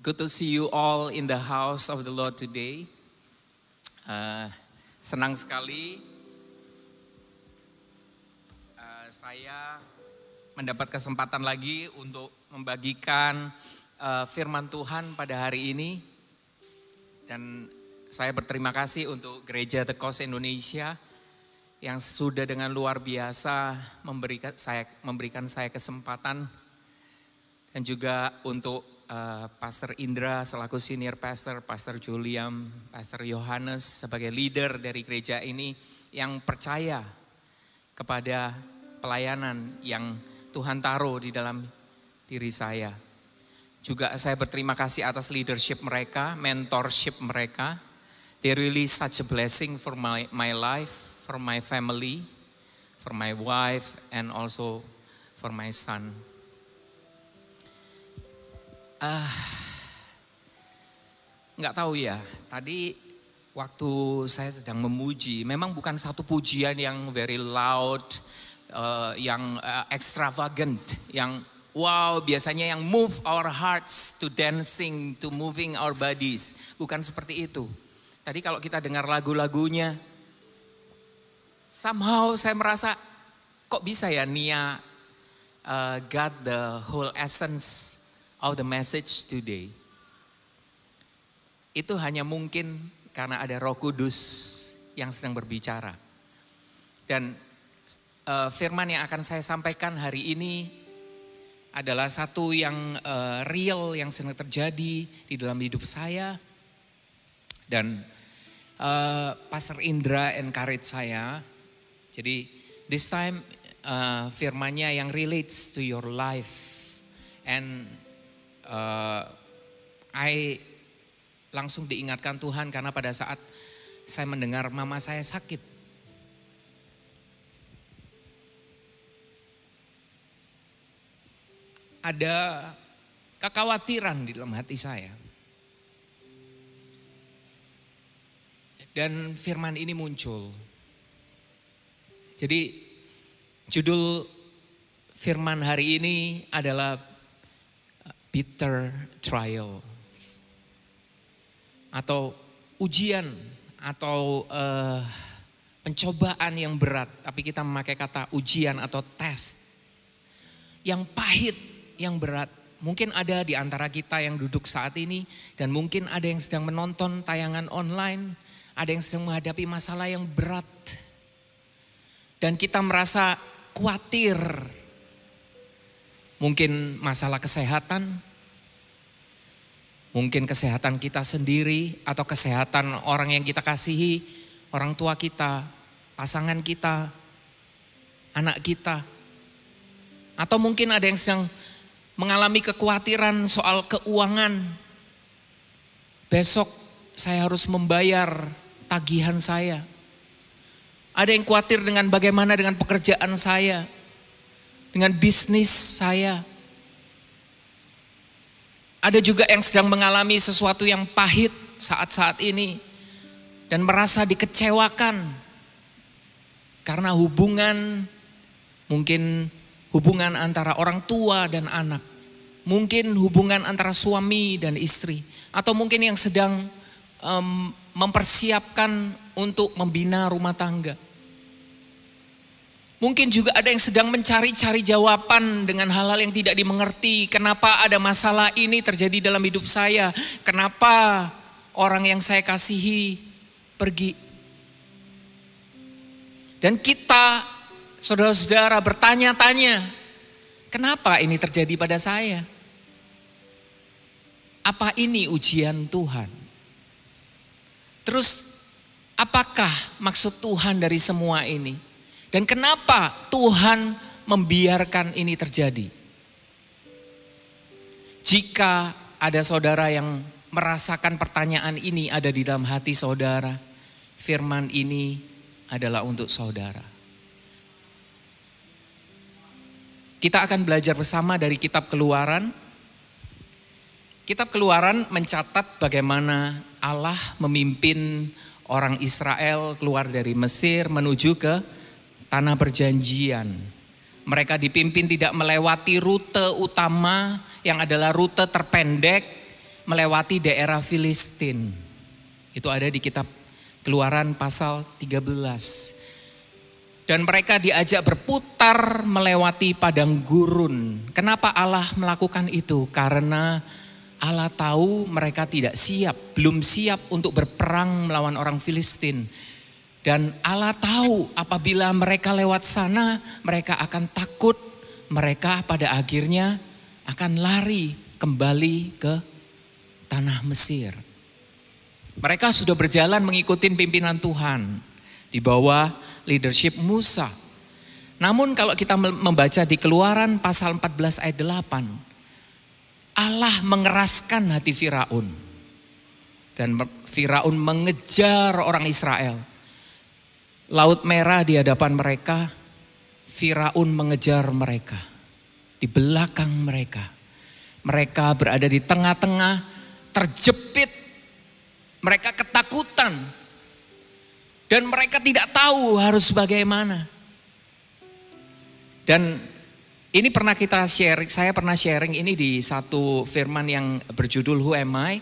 Good to see you all in the house of the Lord today. Senang sekali saya mendapat kesempatan lagi untuk membagikan firman Tuhan pada hari ini. Dan saya berterima kasih untuk Gereja The Coast Indonesia yang sudah dengan luar biasa memberikan saya kesempatan. Dan juga untuk Pastor Indra selaku senior pastor, Pastor Juliam, Pastor Yohanes sebagai leader dari gereja ini yang percaya kepada pelayanan yang Tuhan taruh di dalam diri saya. Juga saya berterima kasih atas leadership mereka, mentorship mereka. They really such a blessing for my life, for my family, for my wife and also for my son. Nggak tahu ya, tadi waktu saya sedang memuji, memang bukan satu pujian yang very loud, yang extravagant, yang wow, biasanya yang move our hearts to dancing, to moving our bodies. Bukan seperti itu. Tadi kalau kita dengar lagu-lagunya, somehow saya merasa kok bisa ya Nia got the whole essence of the message today. Itu hanya mungkin karena ada Roh Kudus yang sedang berbicara. Dan firman yang akan saya sampaikan hari ini adalah satu yang real yang sedang terjadi di dalam hidup saya. Dan Pastor Indra encourage saya. Jadi this time firmannya yang relates to your life. And I langsung diingatkan Tuhan karena pada saat saya mendengar mama saya sakit. Ada kekhawatiran di dalam hati saya. Dan firman ini muncul. Jadi judul firman hari ini adalah bitter trial atau ujian atau pencobaan yang berat, tapi kita memakai kata ujian atau tes yang pahit, yang berat. Mungkin ada di antara kita yang duduk saat ini dan mungkin ada yang sedang menonton tayangan online, ada yang sedang menghadapi masalah yang berat dan kita merasa khawatir. Mungkin masalah kesehatan, mungkin kesehatan kita sendiri atau kesehatan orang yang kita kasihi, orang tua kita, pasangan kita, anak kita. Atau mungkin ada yang sedang mengalami kekhawatiran soal keuangan. Besok saya harus membayar tagihan saya. Ada yang khawatir dengan bagaimana dengan pekerjaan saya, dengan bisnis saya. Ada juga yang sedang mengalami sesuatu yang pahit saat-saat ini dan merasa dikecewakan karena mungkin hubungan antara orang tua dan anak, mungkin hubungan antara suami dan istri, atau mungkin yang sedang mempersiapkan untuk membina rumah tangga. Mungkin juga ada yang sedang mencari-cari jawaban dengan hal-hal yang tidak dimengerti. Kenapa ada masalah ini terjadi dalam hidup saya? Kenapa orang yang saya kasihi pergi? Dan kita, saudara-saudara, bertanya-tanya, kenapa ini terjadi pada saya? Apa ini ujian Tuhan? Terus, apakah maksud Tuhan dari semua ini? Dan kenapa Tuhan membiarkan ini terjadi? Jika ada saudara yang merasakan pertanyaan ini ada di dalam hati saudara, firman ini adalah untuk saudara. Kita akan belajar bersama dari kitab Keluaran. Kitab Keluaran mencatat bagaimana Allah memimpin orang Israel keluar dari Mesir menuju ke Tanah Perjanjian. Mereka dipimpin tidak melewati rute utama yang adalah rute terpendek. melewati daerah Filistin. Itu ada di kitab Keluaran pasal 13. Dan mereka diajak berputar melewati padang gurun. Kenapa Allah melakukan itu? Karena Allah tahu mereka tidak siap, belum siap untuk berperang melawan orang Filistin. Dan Allah tahu apabila mereka lewat sana, mereka akan takut. Mereka pada akhirnya akan lari kembali ke tanah Mesir. Mereka sudah berjalan mengikuti pimpinan Tuhan di bawah leadership Musa. Namun kalau kita membaca di Keluaran pasal 14 ayat 8, Allah mengeraskan hati Firaun. Dan Firaun mengejar orang Israel. Laut Merah di hadapan mereka, Firaun mengejar mereka. Di belakang mereka. Mereka berada di tengah-tengah, terjepit. Mereka ketakutan. Dan mereka tidak tahu harus bagaimana. Dan ini pernah kita share, saya pernah sharing ini di satu firman yang berjudul Who Am I?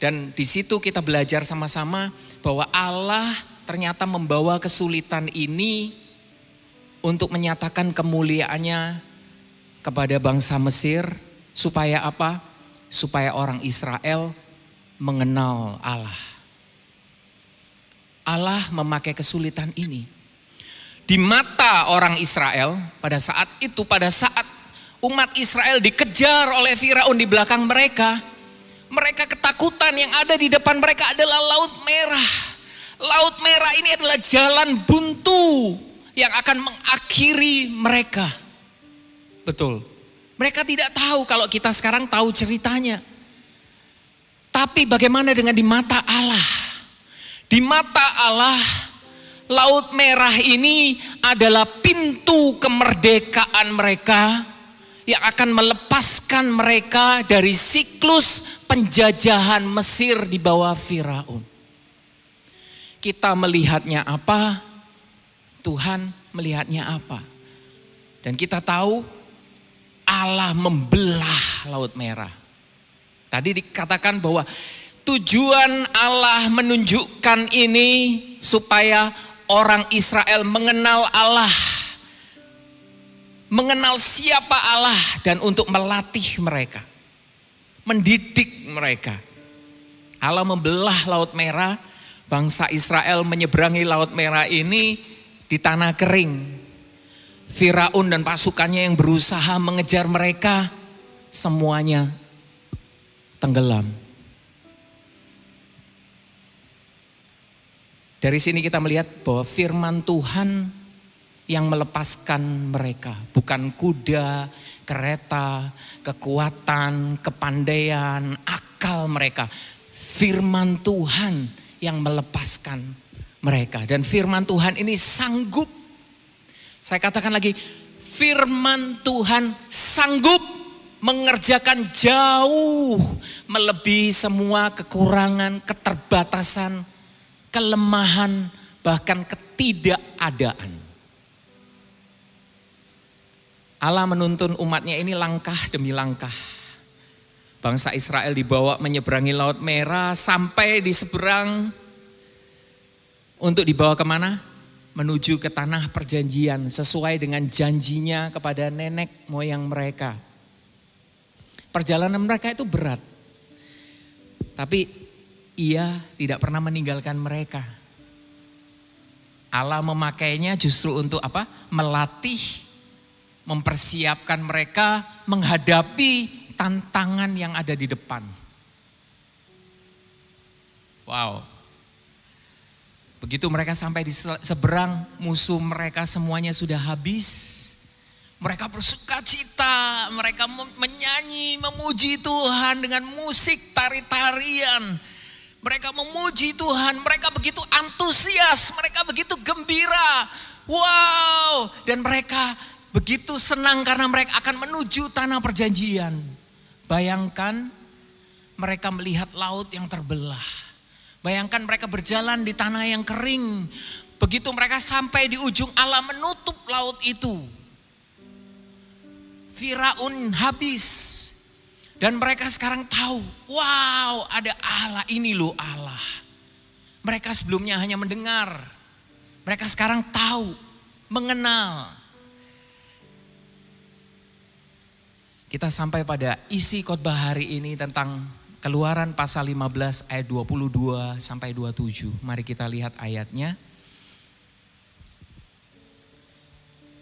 Dan di situ kita belajar sama-sama bahwa Allah ternyata membawa kesulitan ini untuk menyatakan kemuliaannya kepada bangsa Mesir. Supaya apa? Supaya orang Israel mengenal Allah. Allah memakai kesulitan ini. Di mata orang Israel pada saat itu, pada saat umat Israel dikejar oleh Firaun di belakang mereka, mereka ketakutan, yang ada di depan mereka adalah Laut Merah. Laut Merah ini adalah jalan buntu yang akan mengakhiri mereka. Betul. Mereka tidak tahu kalau kita sekarang tahu ceritanya. Tapi bagaimana dengan di mata Allah? Di mata Allah, Laut Merah ini adalah pintu kemerdekaan mereka yang akan melepaskan mereka dari siklus penjajahan Mesir di bawah Firaun. Kita melihatnya apa? Tuhan melihatnya apa? Dan kita tahu Allah membelah Laut Merah. Tadi dikatakan bahwa tujuan Allah menunjukkan ini supaya orang Israel mengenal Allah. Mengenal siapa Allah dan untuk melatih mereka. Mendidik mereka. Allah membelah Laut Merah, bangsa Israel menyeberangi Laut Merah ini di tanah kering. Firaun dan pasukannya yang berusaha mengejar mereka, semuanya tenggelam. Dari sini kita melihat bahwa firman Tuhan yang melepaskan mereka. Bukan kuda, kereta, kekuatan, kepandaian, akal mereka. Firman Tuhan yang melepaskan mereka. Dan firman Tuhan ini sanggup. Saya katakan lagi, firman Tuhan sanggup mengerjakan jauh melebihi semua kekurangan, keterbatasan, kelemahan, bahkan ketidakadaan. Allah menuntun umatnya ini langkah demi langkah. Bangsa Israel dibawa menyeberangi Laut Merah sampai di seberang. Untuk dibawa kemana? Menuju ke tanah perjanjian sesuai dengan janjinya kepada nenek moyang mereka. Perjalanan mereka itu berat. Tapi Ia tidak pernah meninggalkan mereka. Allah memakainya justru untuk apa? Melatih, mempersiapkan mereka menghadapi tantangan yang ada di depan. Wow. Begitu mereka sampai di seberang, musuh mereka semuanya sudah habis. Mereka bersuka cita, mereka menyanyi, memuji Tuhan dengan musik tari-tarian. Mereka memuji Tuhan, mereka begitu antusias, mereka begitu gembira. Wow, dan mereka begitu senang karena mereka akan menuju tanah perjanjian. Bayangkan mereka melihat laut yang terbelah. Bayangkan mereka berjalan di tanah yang kering. Begitu mereka sampai di ujung, Allah menutup laut itu. Firaun habis. Dan mereka sekarang tahu, wow, ada Allah, ini loh Allah. Mereka sebelumnya hanya mendengar. Mereka sekarang tahu, mengenal. Kita sampai pada isi khotbah hari ini tentang Keluaran pasal 15 ayat 22 sampai 27. Mari kita lihat ayatnya.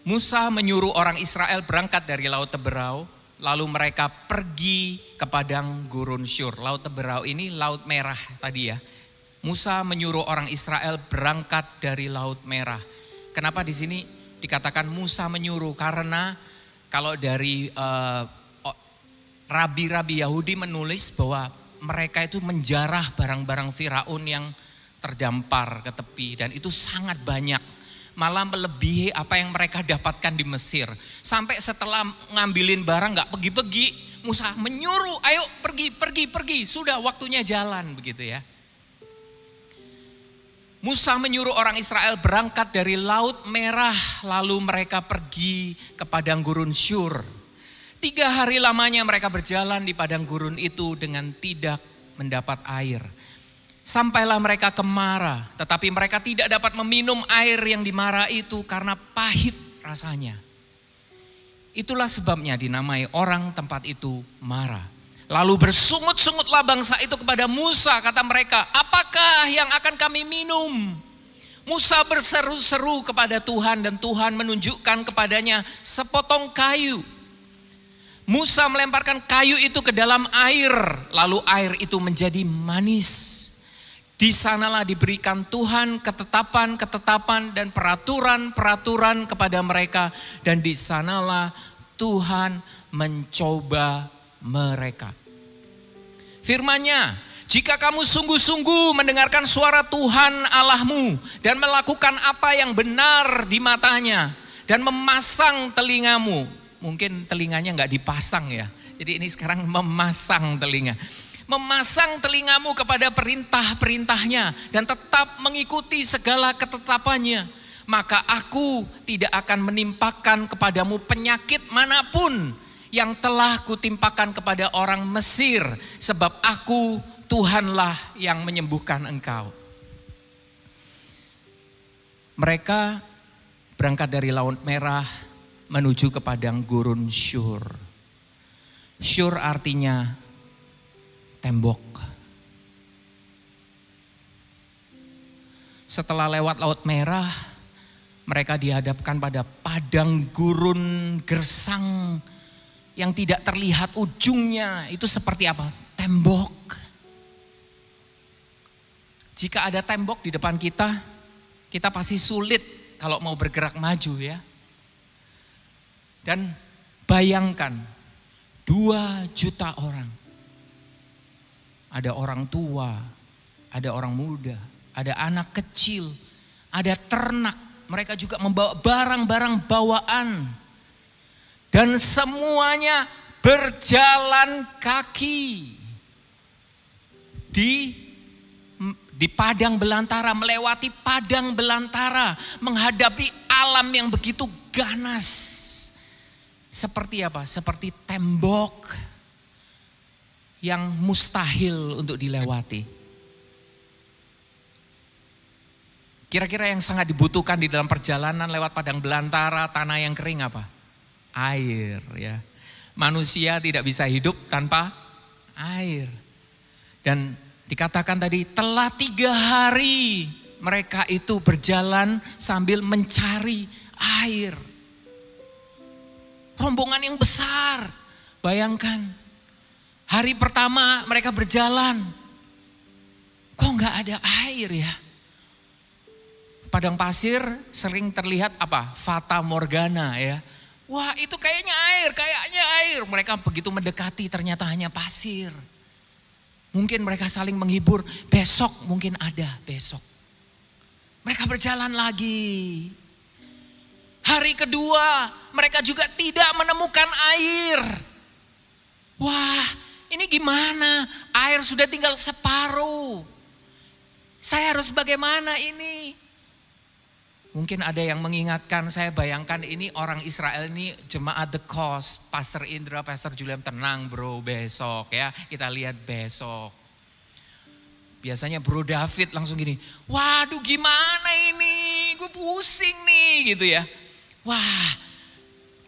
Musa menyuruh orang Israel berangkat dari Laut Teberau, lalu mereka pergi ke padang gurun Syur. Laut Teberau ini Laut Merah tadi ya. Musa menyuruh orang Israel berangkat dari Laut Merah. Kenapa di sini dikatakan Musa menyuruh? Karena kalau dari rabi-rabi Yahudi menulis bahwa mereka itu menjarah barang-barang Firaun yang terdampar ke tepi. Dan itu sangat banyak. Malah melebihi apa yang mereka dapatkan di Mesir. Sampai setelah ngambilin barang gak pergi-pergi, Musa menyuruh, ayo pergi. Sudah waktunya jalan begitu ya. Musa menyuruh orang Israel berangkat dari Laut Merah. Lalu mereka pergi ke padang gurun Syur. 3 hari lamanya mereka berjalan di padang gurun itu dengan tidak mendapat air. Sampailah mereka ke Mara, tetapi mereka tidak dapat meminum air yang di Mara itu karena pahit rasanya. Itulah sebabnya dinamai orang tempat itu Mara. Lalu bersungut-sungutlah bangsa itu kepada Musa, kata mereka, apakah yang akan kami minum? Musa berseru-seru kepada Tuhan dan Tuhan menunjukkan kepadanya sepotong kayu. Musa melemparkan kayu itu ke dalam air, lalu air itu menjadi manis. Di sanalah diberikan Tuhan ketetapan-ketetapan dan peraturan-peraturan kepada mereka. Dan di sanalah Tuhan mencoba mereka. Firman-Nya, jika kamu sungguh-sungguh mendengarkan suara Tuhan Allahmu dan melakukan apa yang benar di matanya dan memasang telingamu. Mungkin telinganya nggak dipasang ya. Jadi ini sekarang memasang telinga. Memasang telingamu kepada perintah-perintahnya dan tetap mengikuti segala ketetapannya. Maka aku tidak akan menimpakan kepadamu penyakit manapun yang telah kutimpakan kepada orang Mesir. Sebab aku Tuhanlah yang menyembuhkan engkau. Mereka berangkat dari Laut Merah menuju ke padang gurun Syur. Syur artinya tembok. Setelah lewat Laut Merah, mereka dihadapkan pada padang gurun gersang yang tidak terlihat ujungnya. Itu seperti apa? Tembok. Jika ada tembok di depan kita pasti sulit kalau mau bergerak maju ya. Dan bayangkan 2 juta orang. Ada orang tua, ada orang muda, ada anak kecil, ada ternak. Mereka juga membawa barang-barang bawaan. Dan semuanya berjalan kaki. Di padang belantara, melewati padang belantara. Menghadapi alam yang begitu ganas. Seperti apa? Seperti tembok yang mustahil untuk dilewati. Kira-kira yang sangat dibutuhkan di dalam perjalanan lewat padang belantara, tanah yang kering apa? Air ya. Manusia tidak bisa hidup tanpa air. Dan dikatakan tadi telah 3 hari mereka itu berjalan sambil mencari air. Rombongan yang besar. Bayangkan. Hari pertama mereka berjalan. Kok gak ada air ya? Padang pasir sering terlihat apa? Fata Morgana ya. Wah itu kayaknya air. Mereka begitu mendekati ternyata hanya pasir. Mungkin mereka saling menghibur. Besok mungkin ada besok. Mereka berjalan lagi. Hari kedua mereka juga tidak menemukan air. Wah ini gimana? Air sudah tinggal separuh. Saya harus bagaimana ini? Mungkin ada yang mengingatkan, saya bayangkan ini orang Israel ini jemaat The Coast, Pastor Indra, Pastor Julian, tenang bro, besok ya, kita lihat besok. Biasanya Bro David langsung gini, waduh gimana ini, gue pusing nih gitu ya. Wah,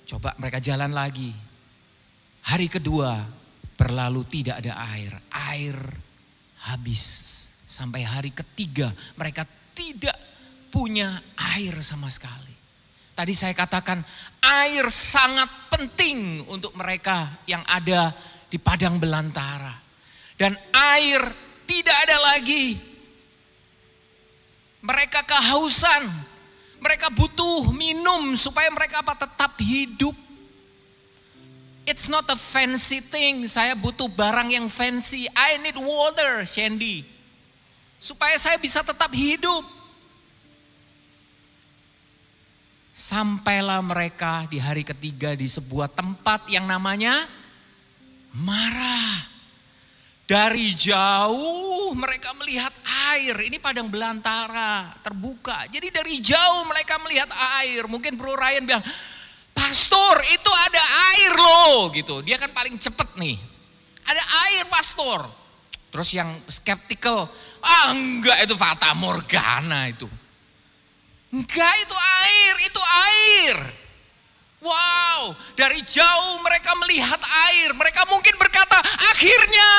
coba mereka jalan lagi. Hari kedua berlalu tidak ada air, air habis. Sampai hari ketiga mereka tidak punya air sama sekali. Tadi saya katakan air sangat penting untuk mereka yang ada di padang belantara. Dan air tidak ada lagi. Mereka kehausan. Mereka butuh minum supaya mereka tetap hidup. It's not a fancy thing. Saya butuh barang yang fancy. I need water, Shandy. Supaya saya bisa tetap hidup. Sampailah mereka di hari ketiga di sebuah tempat yang namanya Marah. Dari jauh mereka melihat air. Ini padang belantara terbuka. Jadi dari jauh mereka melihat air. Mungkin Bro Ryan bilang, pastor itu ada air loh gitu. Dia kan paling cepet nih. Ada air pastor. Terus yang skeptical, enggak itu fata morgana itu. Enggak itu air. Wow, dari jauh mereka melihat air. Mereka mungkin berkata, akhirnya.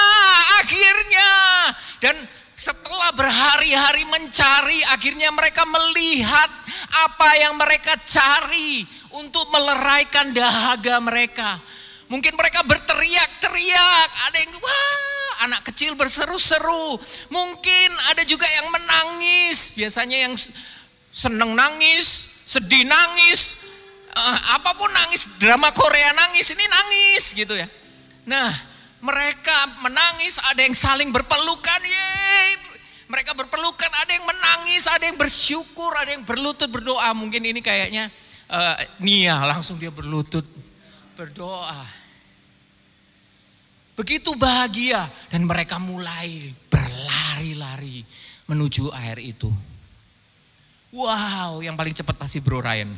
Dan setelah berhari-hari mencari, akhirnya mereka melihat apa yang mereka cari untuk meleraikan dahaga mereka. Mungkin mereka berteriak-teriak, ada yang anak kecil berseru-seru. Mungkin ada juga yang menangis, biasanya yang seneng nangis, sedih nangis, apapun nangis, drama Korea nangis, ini nangis gitu ya. Nah, mereka menangis, ada yang saling berpelukan, yeay. Mereka berpelukan, ada yang menangis, ada yang bersyukur, ada yang berlutut berdoa. Mungkin ini kayaknya Nia langsung dia berlutut berdoa. Begitu bahagia dan mereka mulai berlari-lari menuju air itu. Wow, yang paling cepat pasti Bro Ryan.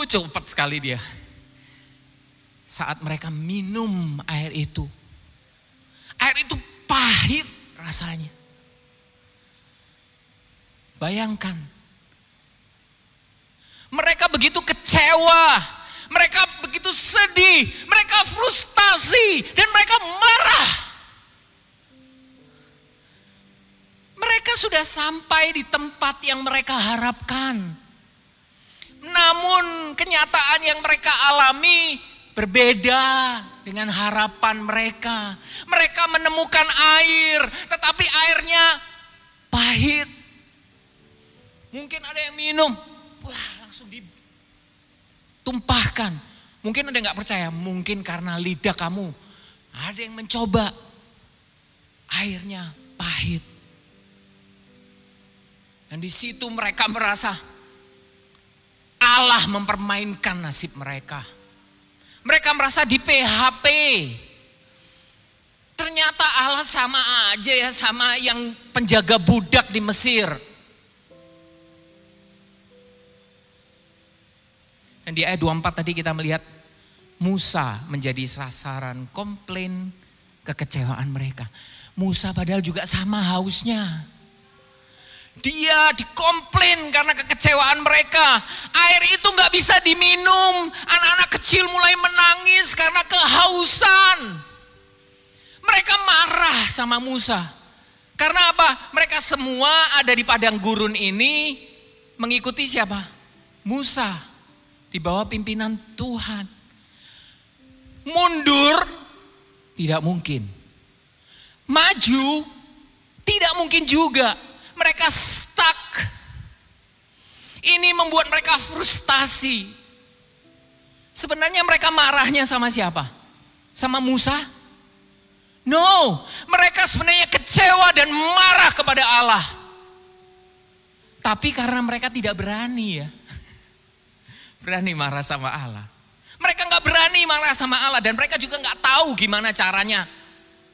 Cepat sekali dia. Saat mereka minum air itu pahit rasanya. Bayangkan. Mereka begitu kecewa, mereka begitu sedih, mereka frustasi, dan mereka marah. Mereka sudah sampai di tempat yang mereka harapkan. Namun kenyataan yang mereka alami berbeda dengan harapan mereka. Mereka menemukan air, tetapi airnya pahit. Mungkin ada yang minum, langsung ditumpahkan. Mungkin ada yang gak percaya, mungkin karena lidah kamu. Ada yang mencoba, airnya pahit. Dan di situ mereka merasa Allah mempermainkan nasib mereka. Mereka merasa di PHP. Ternyata Allah sama aja ya sama yang penjaga budak di Mesir. Dan di ayat 24 tadi kita melihat Musa menjadi sasaran komplain kekecewaan mereka. Musa padahal juga sama hausnya. Dia dikomplain karena kekecewaan mereka. Air itu gak bisa diminum. Anak-anak kecil mulai menangis karena kehausan. Mereka marah sama Musa. Karena apa? Mereka semua ada di padang gurun ini mengikuti siapa? Musa. Di bawah pimpinan Tuhan. Mundur tidak mungkin. Maju tidak mungkin juga. Mereka stuck. Ini membuat mereka frustasi. Sebenarnya mereka marahnya sama siapa? Sama Musa? No, mereka sebenarnya kecewa dan marah kepada Allah. Tapi karena mereka tidak berani ya. Berani marah sama Allah. Mereka gak berani marah sama Allah dan mereka juga gak tahu gimana caranya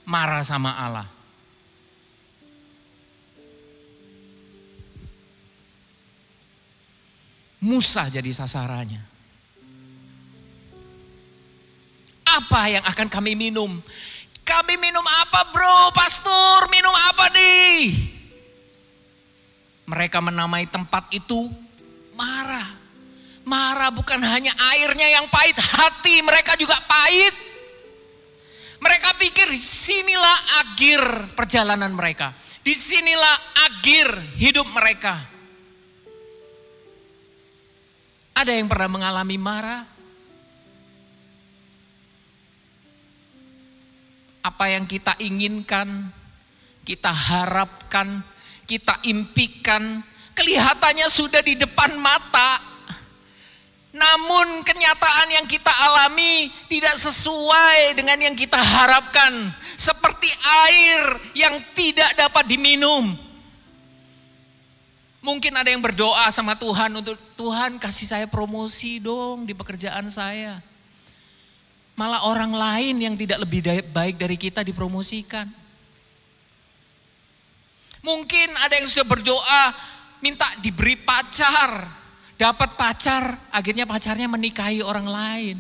marah sama Allah. Musa jadi sasarannya. Apa yang akan kami minum? Kami minum apa bro, pastor? Minum apa nih? Mereka menamai tempat itu Mara. Mara bukan hanya airnya yang pahit, hati mereka juga pahit. Mereka pikir disinilah akhir perjalanan mereka. Disinilah akhir hidup mereka. Ada yang pernah mengalami Mara? Apa yang kita inginkan, kita harapkan, kita impikan, kelihatannya sudah di depan mata. Namun kenyataan yang kita alami tidak sesuai dengan yang kita harapkan. Seperti air yang tidak dapat diminum. Mungkin ada yang berdoa sama Tuhan untuk, Tuhan kasih saya promosi dong di pekerjaan saya. Malah orang lain yang tidak lebih baik dari kita dipromosikan. Mungkin ada yang sudah berdoa minta diberi pacar. Dapat pacar, akhirnya pacarnya menikahi orang lain.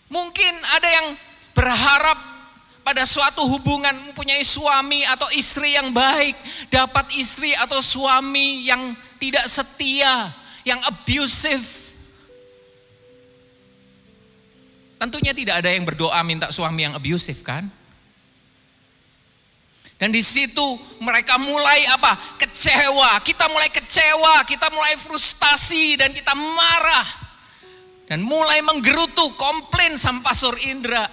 Mungkin ada yang berharap pada suatu hubungan mempunyai suami atau istri yang baik. Dapat istri atau suami yang tidak setia, yang abusive. Tentunya tidak ada yang berdoa minta suami yang abusive kan? Dan di situ mereka mulai apa? Kecewa. Kita mulai kecewa, kita mulai frustasi dan kita marah. Dan mulai menggerutu, komplain sama Pastor Indra.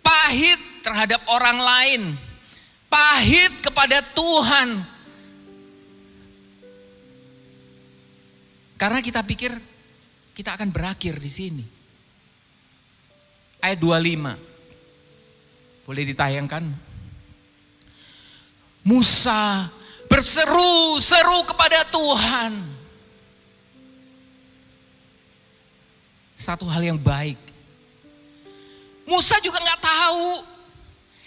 Pahit terhadap orang lain. Pahit kepada Tuhan. Karena kita pikir kita akan berakhir di sini. Ayat 25. Boleh ditayangkan? Musa berseru-seru kepada Tuhan. Satu hal yang baik. Musa juga nggak tahu.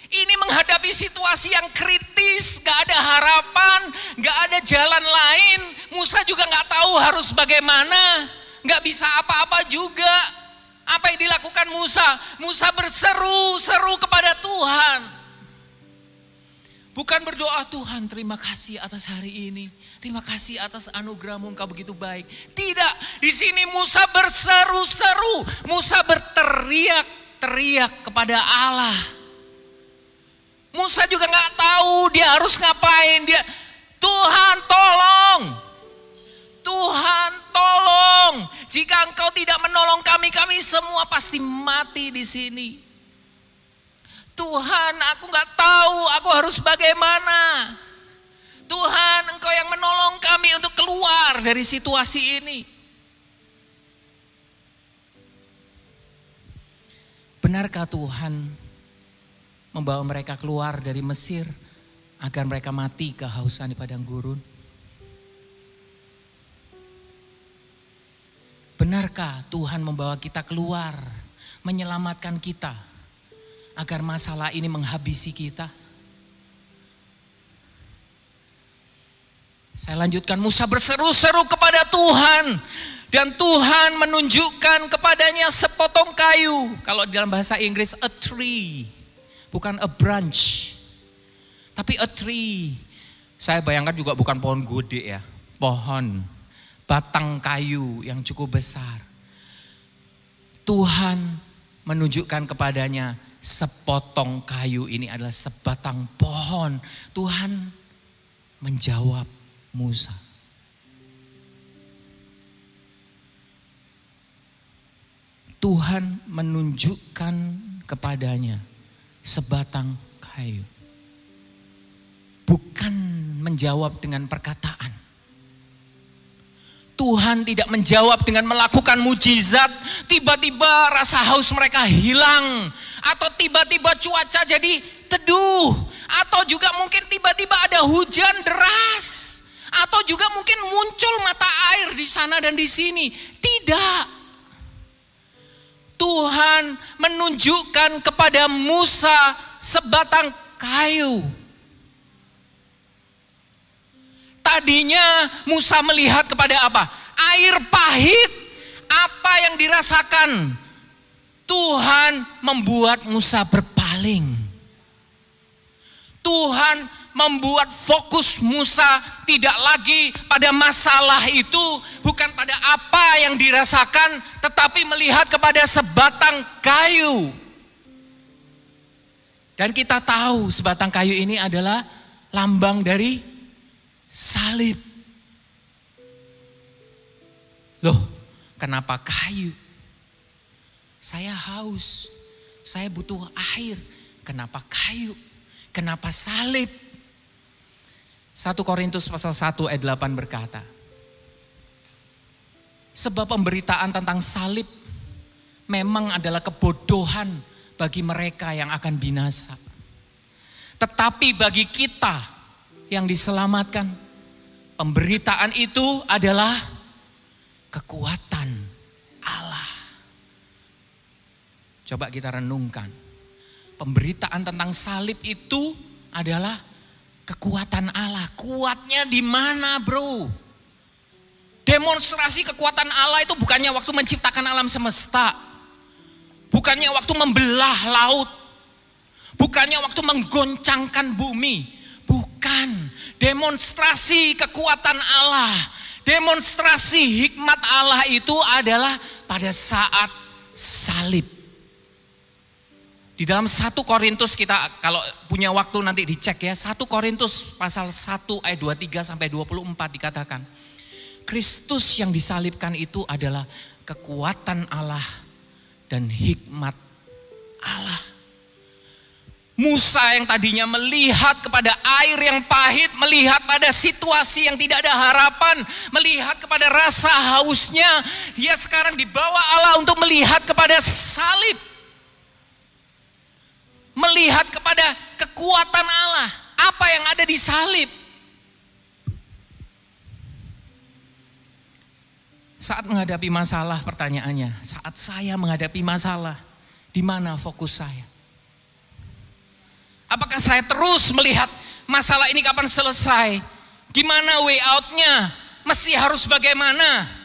Ini menghadapi situasi yang kritis, gak ada harapan, gak ada jalan lain. Musa juga nggak tahu harus bagaimana. Gak bisa apa-apa juga. Apa yang dilakukan Musa? Musa berseru-seru kepada Tuhan. Bukan berdoa, Tuhan terima kasih atas hari ini. Terima kasih atas anugerah-Mu, Engkau begitu baik. Tidak, di sini Musa berseru-seru. Musa berteriak-teriak kepada Allah. Musa juga gak tahu dia harus ngapain. Tuhan tolong. Tuhan tolong. Jika Engkau tidak menolong kami, kami semua pasti mati di sini. Tuhan, aku gak tahu aku harus bagaimana. Tuhan, Engkau yang menolong kami untuk keluar dari situasi ini. Benarkah Tuhan membawa mereka keluar dari Mesir agar mereka mati kehausan di padang gurun? Benarkah Tuhan membawa kita keluar, menyelamatkan kita agar masalah ini menghabisi kita? Saya lanjutkan, Musa berseru-seru kepada Tuhan. Dan Tuhan menunjukkan kepadanya sepotong kayu. Kalau dalam bahasa Inggris a tree, bukan a branch. Tapi a tree. Saya bayangkan juga bukan pohon gode ya, pohon. Batang kayu yang cukup besar. Tuhan menunjukkan kepadanya sepotong kayu ini adalah sebatang pohon. Tuhan menjawab Musa. Tuhan menunjukkan kepadanya sebatang kayu. Bukan menjawab dengan perkataan. Tuhan tidak menjawab dengan melakukan mujizat, tiba-tiba rasa haus mereka hilang, atau tiba-tiba cuaca jadi teduh, atau juga mungkin tiba-tiba ada hujan deras, atau juga mungkin muncul mata air di sana dan di sini. Tidak. Tuhan menunjukkan kepada Musa sebatang kayu. Tadinya Musa melihat kepada apa? Air pahit. Apa yang dirasakan? Tuhan membuat Musa berpaling. Tuhan membuat fokus Musa tidak lagi pada masalah itu, bukan pada apa yang dirasakan, tetapi melihat kepada sebatang kayu. Dan kita tahu sebatang kayu ini adalah lambang dari salib. Loh, kenapa kayu? Saya haus, saya butuh air. Kenapa kayu? Kenapa salib? 1 Korintus pasal 1 ayat 8 berkata, sebab pemberitaan tentang salib memang adalah kebodohan bagi mereka yang akan binasa. Tetapi bagi kita yang diselamatkan, pemberitaan itu adalah kekuatan Allah. Coba kita renungkan. Pemberitaan tentang salib itu adalah kekuatan Allah. Kuatnya di mana, bro? Demonstrasi kekuatan Allah itu bukannya waktu menciptakan alam semesta. Bukannya waktu membelah laut. Bukannya waktu menggoncangkan bumi. Bukan. Demonstrasi kekuatan Allah, demonstrasi hikmat Allah itu adalah pada saat salib. Di dalam 1 Korintus, kita kalau punya waktu nanti dicek ya, 1 Korintus pasal 1 ayat 23 sampai 24 dikatakan, Kristus yang disalibkan itu adalah kekuatan Allah dan hikmat Allah. Musa yang tadinya melihat kepada air yang pahit, melihat pada situasi yang tidak ada harapan, melihat kepada rasa hausnya, dia sekarang dibawa Allah untuk melihat kepada salib. Melihat kepada kekuatan Allah. Apa yang ada di salib? Saat menghadapi masalah, pertanyaannya, saat saya menghadapi masalah, di mana fokus saya? Apakah saya terus melihat masalah ini kapan selesai? Gimana way out-nya? Mesti harus bagaimana?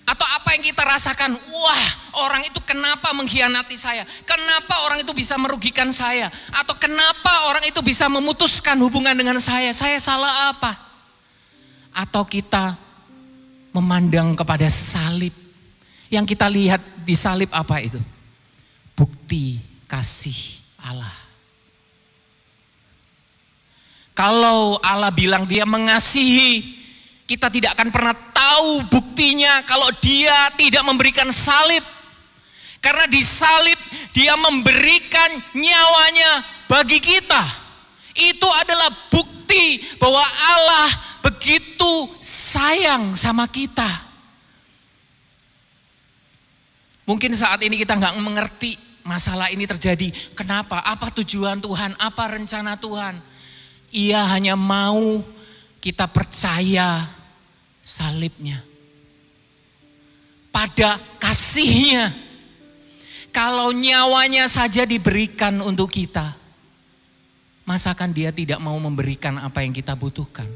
Atau apa yang kita rasakan? Wah, orang itu kenapa mengkhianati saya? Kenapa orang itu bisa merugikan saya? Atau kenapa orang itu bisa memutuskan hubungan dengan saya? Saya salah apa? Atau kita memandang kepada salib. Yang kita lihat di salib apa itu? Bukti kasih Allah. Kalau Allah bilang dia mengasihi, kita tidak akan pernah tahu buktinya kalau dia tidak memberikan salib. Karena di salib dia memberikan nyawanya bagi kita. Itu adalah bukti bahwa Allah begitu sayang sama kita. Mungkin saat ini kita nggak mengerti masalah ini terjadi. Kenapa? Apa tujuan Tuhan? Apa rencana Tuhan? Ia hanya mau kita percaya salibnya. Pada kasihnya. Kalau nyawanya saja diberikan untuk kita, masakan dia tidak mau memberikan apa yang kita butuhkan?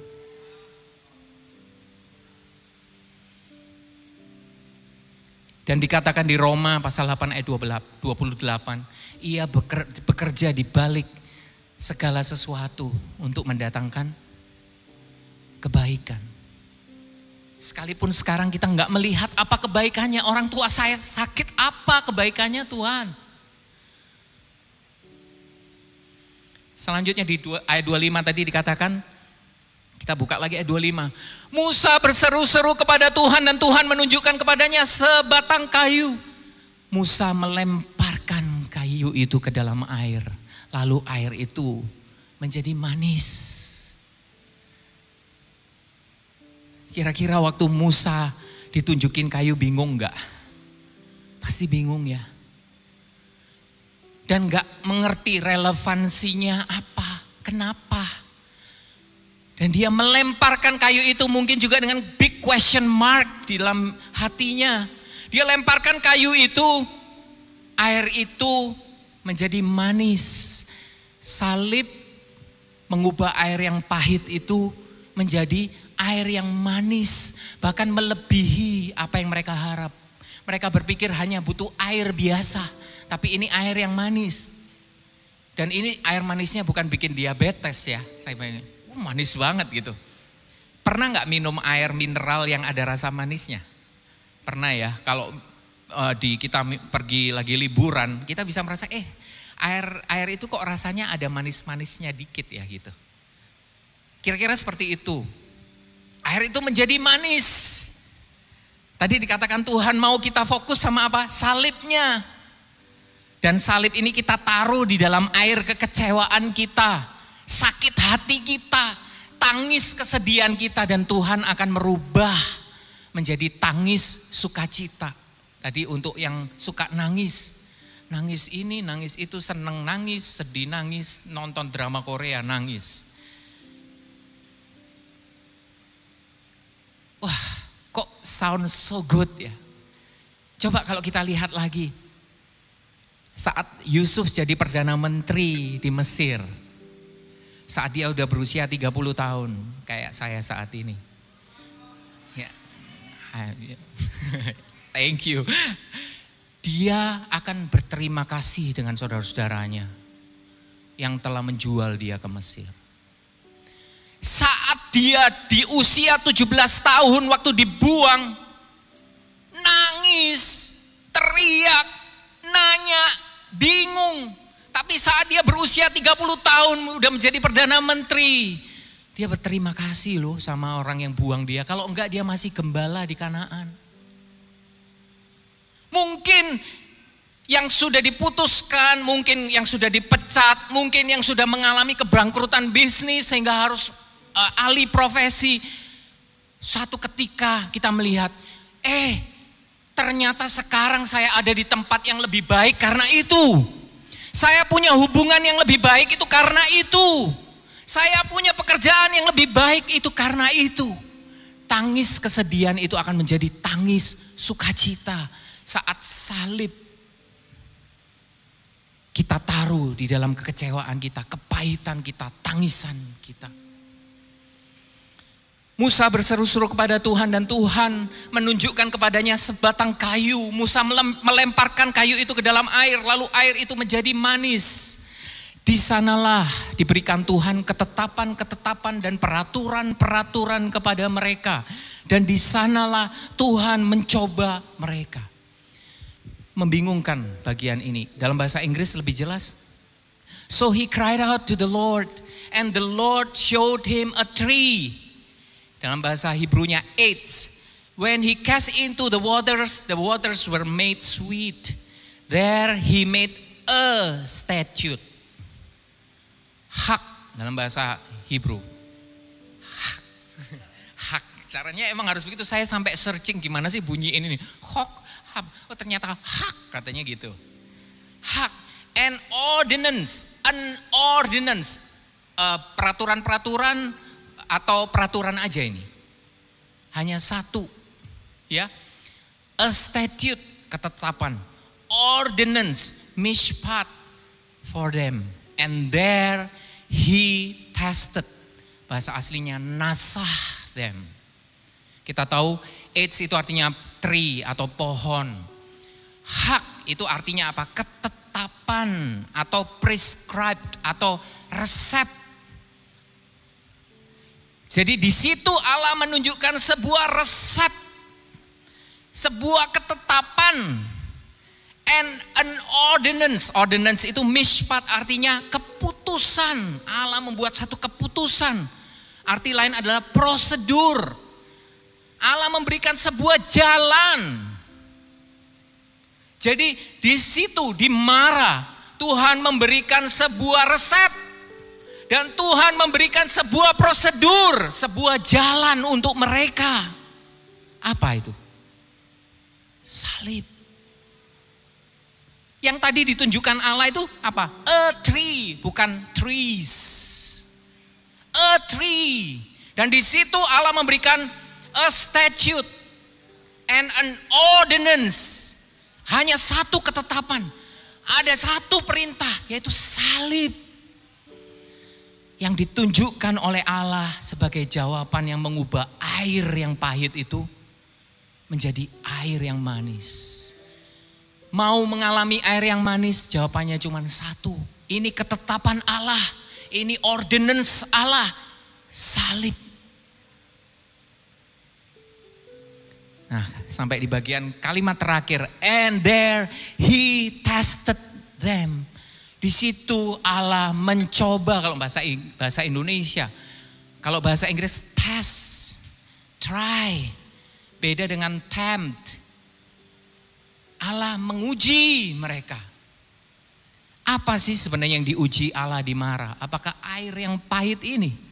Dan dikatakan di Roma pasal 8 ayat 28, ia bekerja di balik segala sesuatu untuk mendatangkan kebaikan. Sekalipun sekarang kita nggak melihat apa kebaikannya, orang tua saya sakit, apa kebaikannya Tuhan? Selanjutnya di ayat 25 tadi dikatakan, kita buka lagi ayat 25. Musa berseru-seru kepada Tuhan dan Tuhan menunjukkan kepadanya sebatang kayu. Musa melemparkan kayu itu ke dalam air. Lalu air itu menjadi manis. Kira-kira waktu Musa ditunjukin kayu bingung enggak? Pasti bingung ya. Dan enggak mengerti relevansinya apa, kenapa. Dan dia melemparkan kayu itu mungkin juga dengan big question mark di dalam hatinya. Dia lemparkan kayu itu, air itu menjadi manis. Salib mengubah air yang pahit itu menjadi air yang manis, bahkan melebihi apa yang mereka harap. Mereka berpikir hanya butuh air biasa, tapi ini air yang manis. Dan ini air manisnya bukan bikin diabetes ya, saya bilang, manis banget gitu. Pernah nggak minum air mineral yang ada rasa manisnya? Pernah ya, kalau kita pergi lagi liburan, kita bisa merasa air itu kok rasanya ada manis-manisnya dikit ya gitu. Kira-kira seperti itu. Air itu menjadi manis. Tadi dikatakan Tuhan mau kita fokus sama apa? Salibnya. Dan salib ini kita taruh di dalam air kekecewaan kita, sakit hati kita, tangis kesedihan kita, dan Tuhan akan merubah menjadi tangis sukacita. Tadi untuk yang suka nangis, nangis ini, nangis itu, seneng nangis, sedih nangis, nonton drama Korea nangis. Wah, kok sound so good ya. Coba kalau kita lihat lagi, saat Yusuf jadi Perdana Menteri di Mesir, saat dia udah berusia 30 tahun, kayak saya saat ini. Ya, thank you. Dia akan berterima kasih dengan saudara-saudaranya yang telah menjual dia ke Mesir. Saat dia di usia 17 tahun waktu dibuang, nangis, teriak, nanya, bingung. Tapi saat dia berusia 30 tahun udah menjadi Perdana Menteri, dia berterima kasih loh sama orang yang buang dia. Kalau enggak dia masih gembala di Kanaan. Mungkin yang sudah diputuskan, mungkin yang sudah dipecat, mungkin yang sudah mengalami kebangkrutan bisnis sehingga harus alih profesi. Suatu ketika kita melihat, ternyata sekarang saya ada di tempat yang lebih baik karena itu. Saya punya hubungan yang lebih baik itu karena itu. Saya punya pekerjaan yang lebih baik itu karena itu. Tangis kesedihan itu akan menjadi tangis sukacita saat salib kita taruh di dalam kekecewaan kita, kepahitan kita, tangisan kita. Musa berseru-seru kepada Tuhan dan Tuhan menunjukkan kepadanya sebatang kayu. Musa melemparkan kayu itu ke dalam air, lalu air itu menjadi manis. Di sanalah diberikan Tuhan ketetapan-ketetapan dan peraturan-peraturan kepada mereka. Dan di sanalah Tuhan mencoba mereka. Membingungkan bagian ini. Dalam bahasa Inggris lebih jelas. So he cried out to the Lord, and the Lord showed him a tree. Dalam bahasa Hebrunya AIDS. When he cast into the waters were made sweet. There he made a statute. Hak dalam bahasa Hebrew. Hak. Caranya emang harus begitu. Saya sampai searching gimana sih bunyi ini nih. Hak. Oh ternyata hak katanya gitu. Hak. An ordinance. Peraturan-peraturan atau peraturan aja ini. Hanya satu. Ya. A statute, ketetapan. Ordinance, mishpat for them. And there he tested. Bahasa aslinya nasah them. Kita tahu AIDS itu artinya tree atau pohon. Hak itu artinya apa? Ketetapan atau prescribed atau resep. Jadi di situ Allah menunjukkan sebuah resep, sebuah ketetapan, and an ordinance. Ordinance itu mishpat artinya keputusan. Allah membuat satu keputusan. Arti lain adalah prosedur. Allah memberikan sebuah jalan. Jadi di situ di Mara Tuhan memberikan sebuah resep. Dan Tuhan memberikan sebuah prosedur, sebuah jalan untuk mereka. Apa itu? Salib. Yang tadi ditunjukkan Allah itu apa? A tree, bukan trees. A tree. Dan di situ Allah memberikan a statute and an ordinance. Hanya satu ketetapan. Ada satu perintah, yaitu salib. yang ditunjukkan oleh Allah sebagai jawaban yang mengubah air yang pahit itu menjadi air yang manis. Mau mengalami air yang manis, jawabannya cuma satu. Ini ketetapan Allah, ini ordinance Allah, salib. Nah, sampai di bagian kalimat terakhir, and there he tested them. Di situ Allah mencoba, kalau bahasa Indonesia. Kalau bahasa Inggris test, try. Beda dengan tempt. Allah menguji mereka. Apa sih sebenarnya yang diuji Allah di Marah? Apakah air yang pahit ini?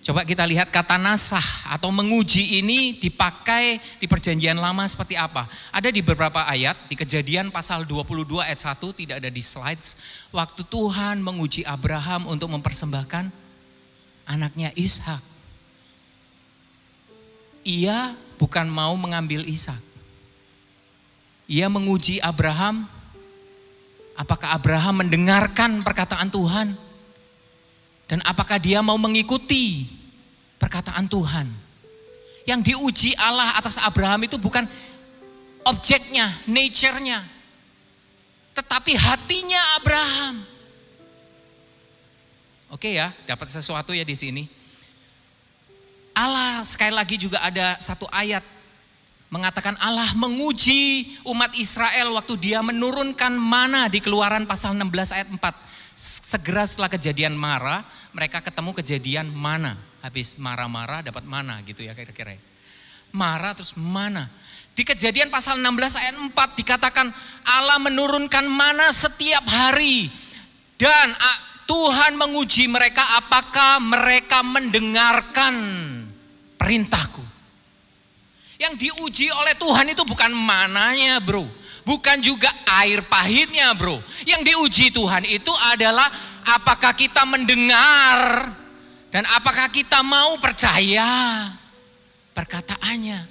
Coba kita lihat kata nasah atau menguji ini dipakai di perjanjian lama seperti apa. Ada di beberapa ayat, di Kejadian pasal 22 ayat 1, tidak ada di slides. Waktu Tuhan menguji Abraham untuk mempersembahkan anaknya Ishak. Ia bukan mau mengambil Ishak. Ia menguji Abraham, apakah Abraham mendengarkan perkataan Tuhan? Dan apakah dia mau mengikuti perkataan Tuhan? Yang diuji Allah atas Abraham itu bukan objeknya, nature-nya, tetapi hatinya Abraham. Oke ya, dapat sesuatu ya di sini. Allah sekali lagi juga ada satu ayat mengatakan Allah menguji umat Israel waktu dia menurunkan mana di Keluaran pasal 16 ayat 4. Segera setelah kejadian Marah, mereka ketemu kejadian mana. Habis marah-marah dapat mana gitu ya kira-kira. Marah terus mana. Di Kejadian pasal 16 ayat 4 dikatakan Allah menurunkan mana setiap hari. Dan Tuhan menguji mereka apakah mereka mendengarkan perintahku. Yang diuji oleh Tuhan itu bukan mananya bro. Bukan juga air pahitnya bro. Yang diuji Tuhan itu adalah apakah kita mendengar dan apakah kita mau percaya perkataannya.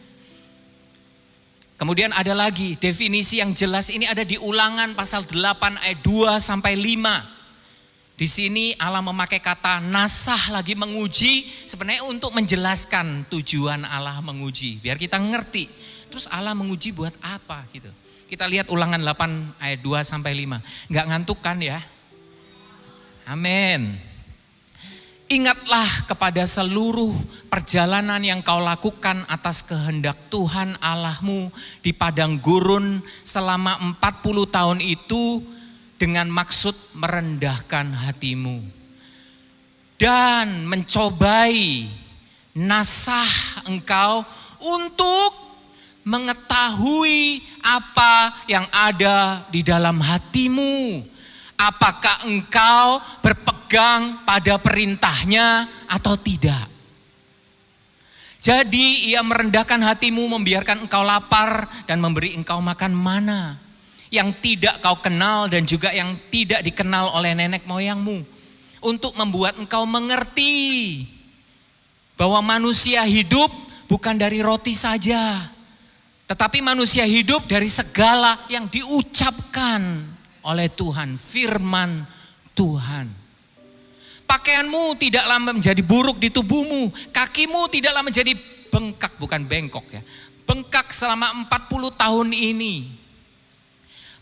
Kemudian ada lagi definisi yang jelas ini ada di Ulangan pasal 8 ayat 2 sampai 5. Di sini Allah memakai kata nasah lagi menguji sebenarnya untuk menjelaskan tujuan Allah menguji. Biar kita ngerti. Terus Allah menguji buat apa gitu. Kita lihat Ulangan 8 ayat 2 sampai 5. Enggak ngantuk kan ya? Amin. Ingatlah kepada seluruh perjalanan yang kau lakukan atas kehendak Tuhan Allahmu di padang gurun selama 40 tahun itu dengan maksud merendahkan hatimu. Dan mencobai nasah engkau untuk mengetahui apa yang ada di dalam hatimu. Apakah engkau berpegang pada perintahnya atau tidak. Jadi ia merendahkan hatimu, membiarkan engkau lapar dan memberi engkau makan mana yang tidak kau kenal dan juga yang tidak dikenal oleh nenek moyangmu. Untuk membuat engkau mengerti bahwa manusia hidup bukan dari roti saja. Tetapi manusia hidup dari segala yang diucapkan oleh Tuhan, firman Tuhan. Pakaianmu tidaklah menjadi buruk di tubuhmu, kakimu tidaklah menjadi bengkak, bukan bengkok ya. Bengkak selama 40 tahun ini.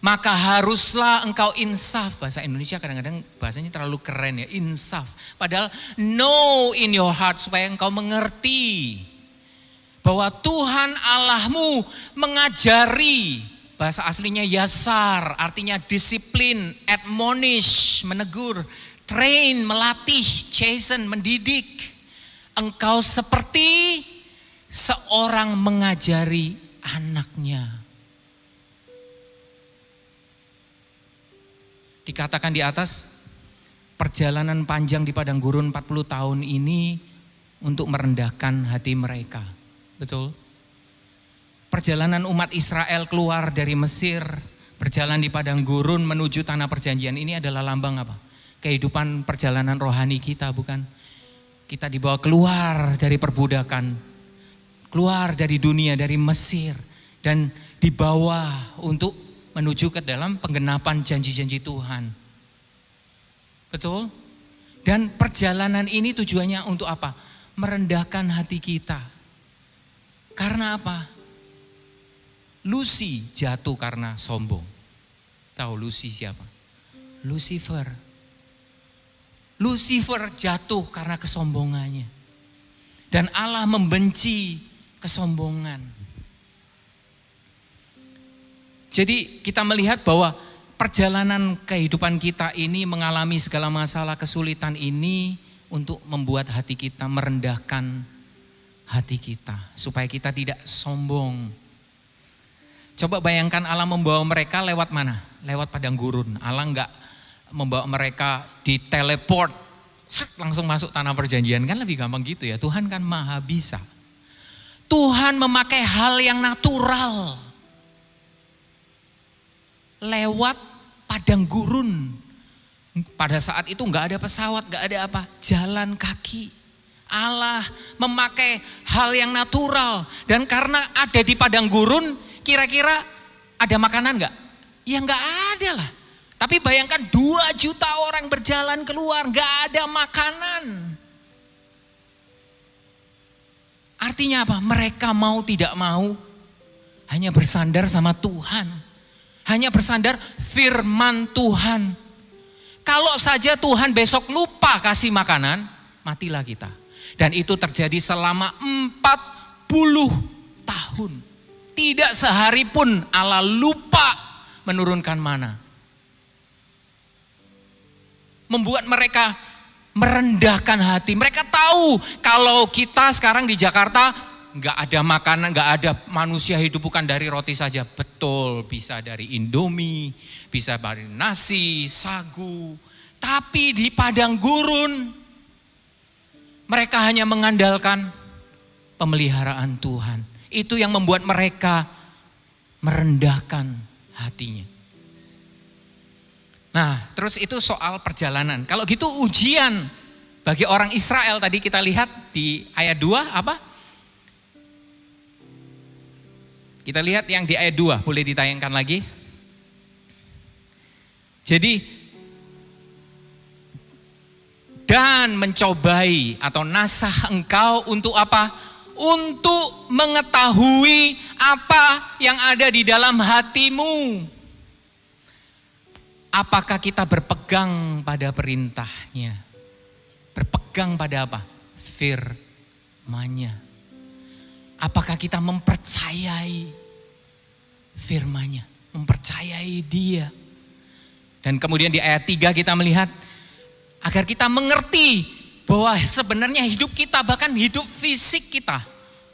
Maka haruslah engkau insaf. Bahasa Indonesia kadang-kadang bahasanya terlalu keren ya, insaf. Padahal know in your heart supaya engkau mengerti bahwa Tuhan Allahmu mengajari, bahasa aslinya yasar, artinya disiplin, admonish, menegur, train, melatih, chasten, mendidik. Engkau seperti seorang mengajari anaknya. Dikatakan di atas, perjalanan panjang di padang gurun 40 tahun ini untuk merendahkan hati mereka. Betul? Perjalanan umat Israel keluar dari Mesir, berjalan di padang gurun menuju tanah perjanjian ini adalah lambang apa? Kehidupan perjalanan rohani kita, bukan? Kita dibawa keluar dari perbudakan, keluar dari dunia, dari Mesir, dan dibawa untuk menuju ke dalam penggenapan janji-janji Tuhan. Betul? Dan perjalanan ini tujuannya untuk apa? Merendahkan hati kita. Karena apa? Lucy jatuh karena sombong. Tahu Lucy siapa? Lucifer. Lucifer jatuh karena kesombongannya. Dan Allah membenci kesombongan. Jadi kita melihat bahwa perjalanan kehidupan kita ini mengalami segala masalah kesulitan ini untuk membuat hati kita merendahkan hati kita. Supaya kita tidak sombong. Coba bayangkan Allah membawa mereka lewat mana? Lewat padang gurun. Allah enggak membawa mereka di teleport. Langsung masuk tanah perjanjian, kan lebih gampang gitu ya. Tuhan kan maha bisa. Tuhan memakai hal yang natural. Lewat padang gurun. Pada saat itu enggak ada pesawat, enggak ada apa. Jalan kaki. Allah memakai hal yang natural. Dan karena ada di padang gurun, kira-kira ada makanan enggak? Ya enggak ada lah. Tapi bayangkan 2 juta orang berjalan keluar, enggak ada makanan. Artinya apa? Mereka mau tidak mau hanya bersandar sama Tuhan. Hanya bersandar firman Tuhan. Kalau saja Tuhan besok lupa kasih makanan, matilah kita. Dan itu terjadi selama 40 tahun. Tidak sehari pun Allah lupa menurunkan mana. Membuat mereka merendahkan hati. Mereka tahu kalau kita sekarang di Jakarta nggak ada makanan, nggak ada manusia hidup bukan dari roti saja. Betul, bisa dari Indomie, bisa dari nasi, sagu. Tapi di padang gurun, mereka hanya mengandalkan pemeliharaan Tuhan. Itu yang membuat mereka merendahkan hatinya. Nah, terus itu soal perjalanan. Kalau gitu ujian bagi orang Israel tadi kita lihat di ayat 2 apa? Kita lihat yang di ayat 2, boleh ditayangkan lagi. Jadi, dan mencobai atau nasah engkau untuk apa? Untuk mengetahui apa yang ada di dalam hatimu. Apakah kita berpegang pada perintahnya? Berpegang pada apa? Firman-Nya. Apakah kita mempercayai firman-Nya? Mempercayai Dia. Dan kemudian di ayat 3 kita melihat agar kita mengerti bahwa sebenarnya hidup kita, bahkan hidup fisik kita,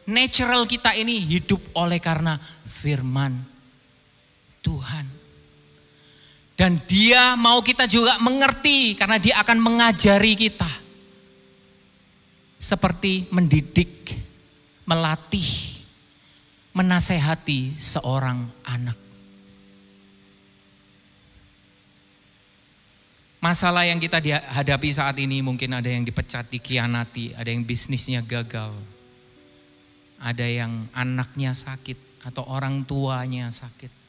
natural kita ini hidup oleh karena firman Tuhan. Dan Dia mau kita juga mengerti karena Dia akan mengajari kita. Seperti mendidik, melatih, menasehati seorang anak. Masalah yang kita hadapi saat ini mungkin ada yang dipecat, dikhianati, ada yang bisnisnya gagal. Ada yang anaknya sakit atau orang tuanya sakit.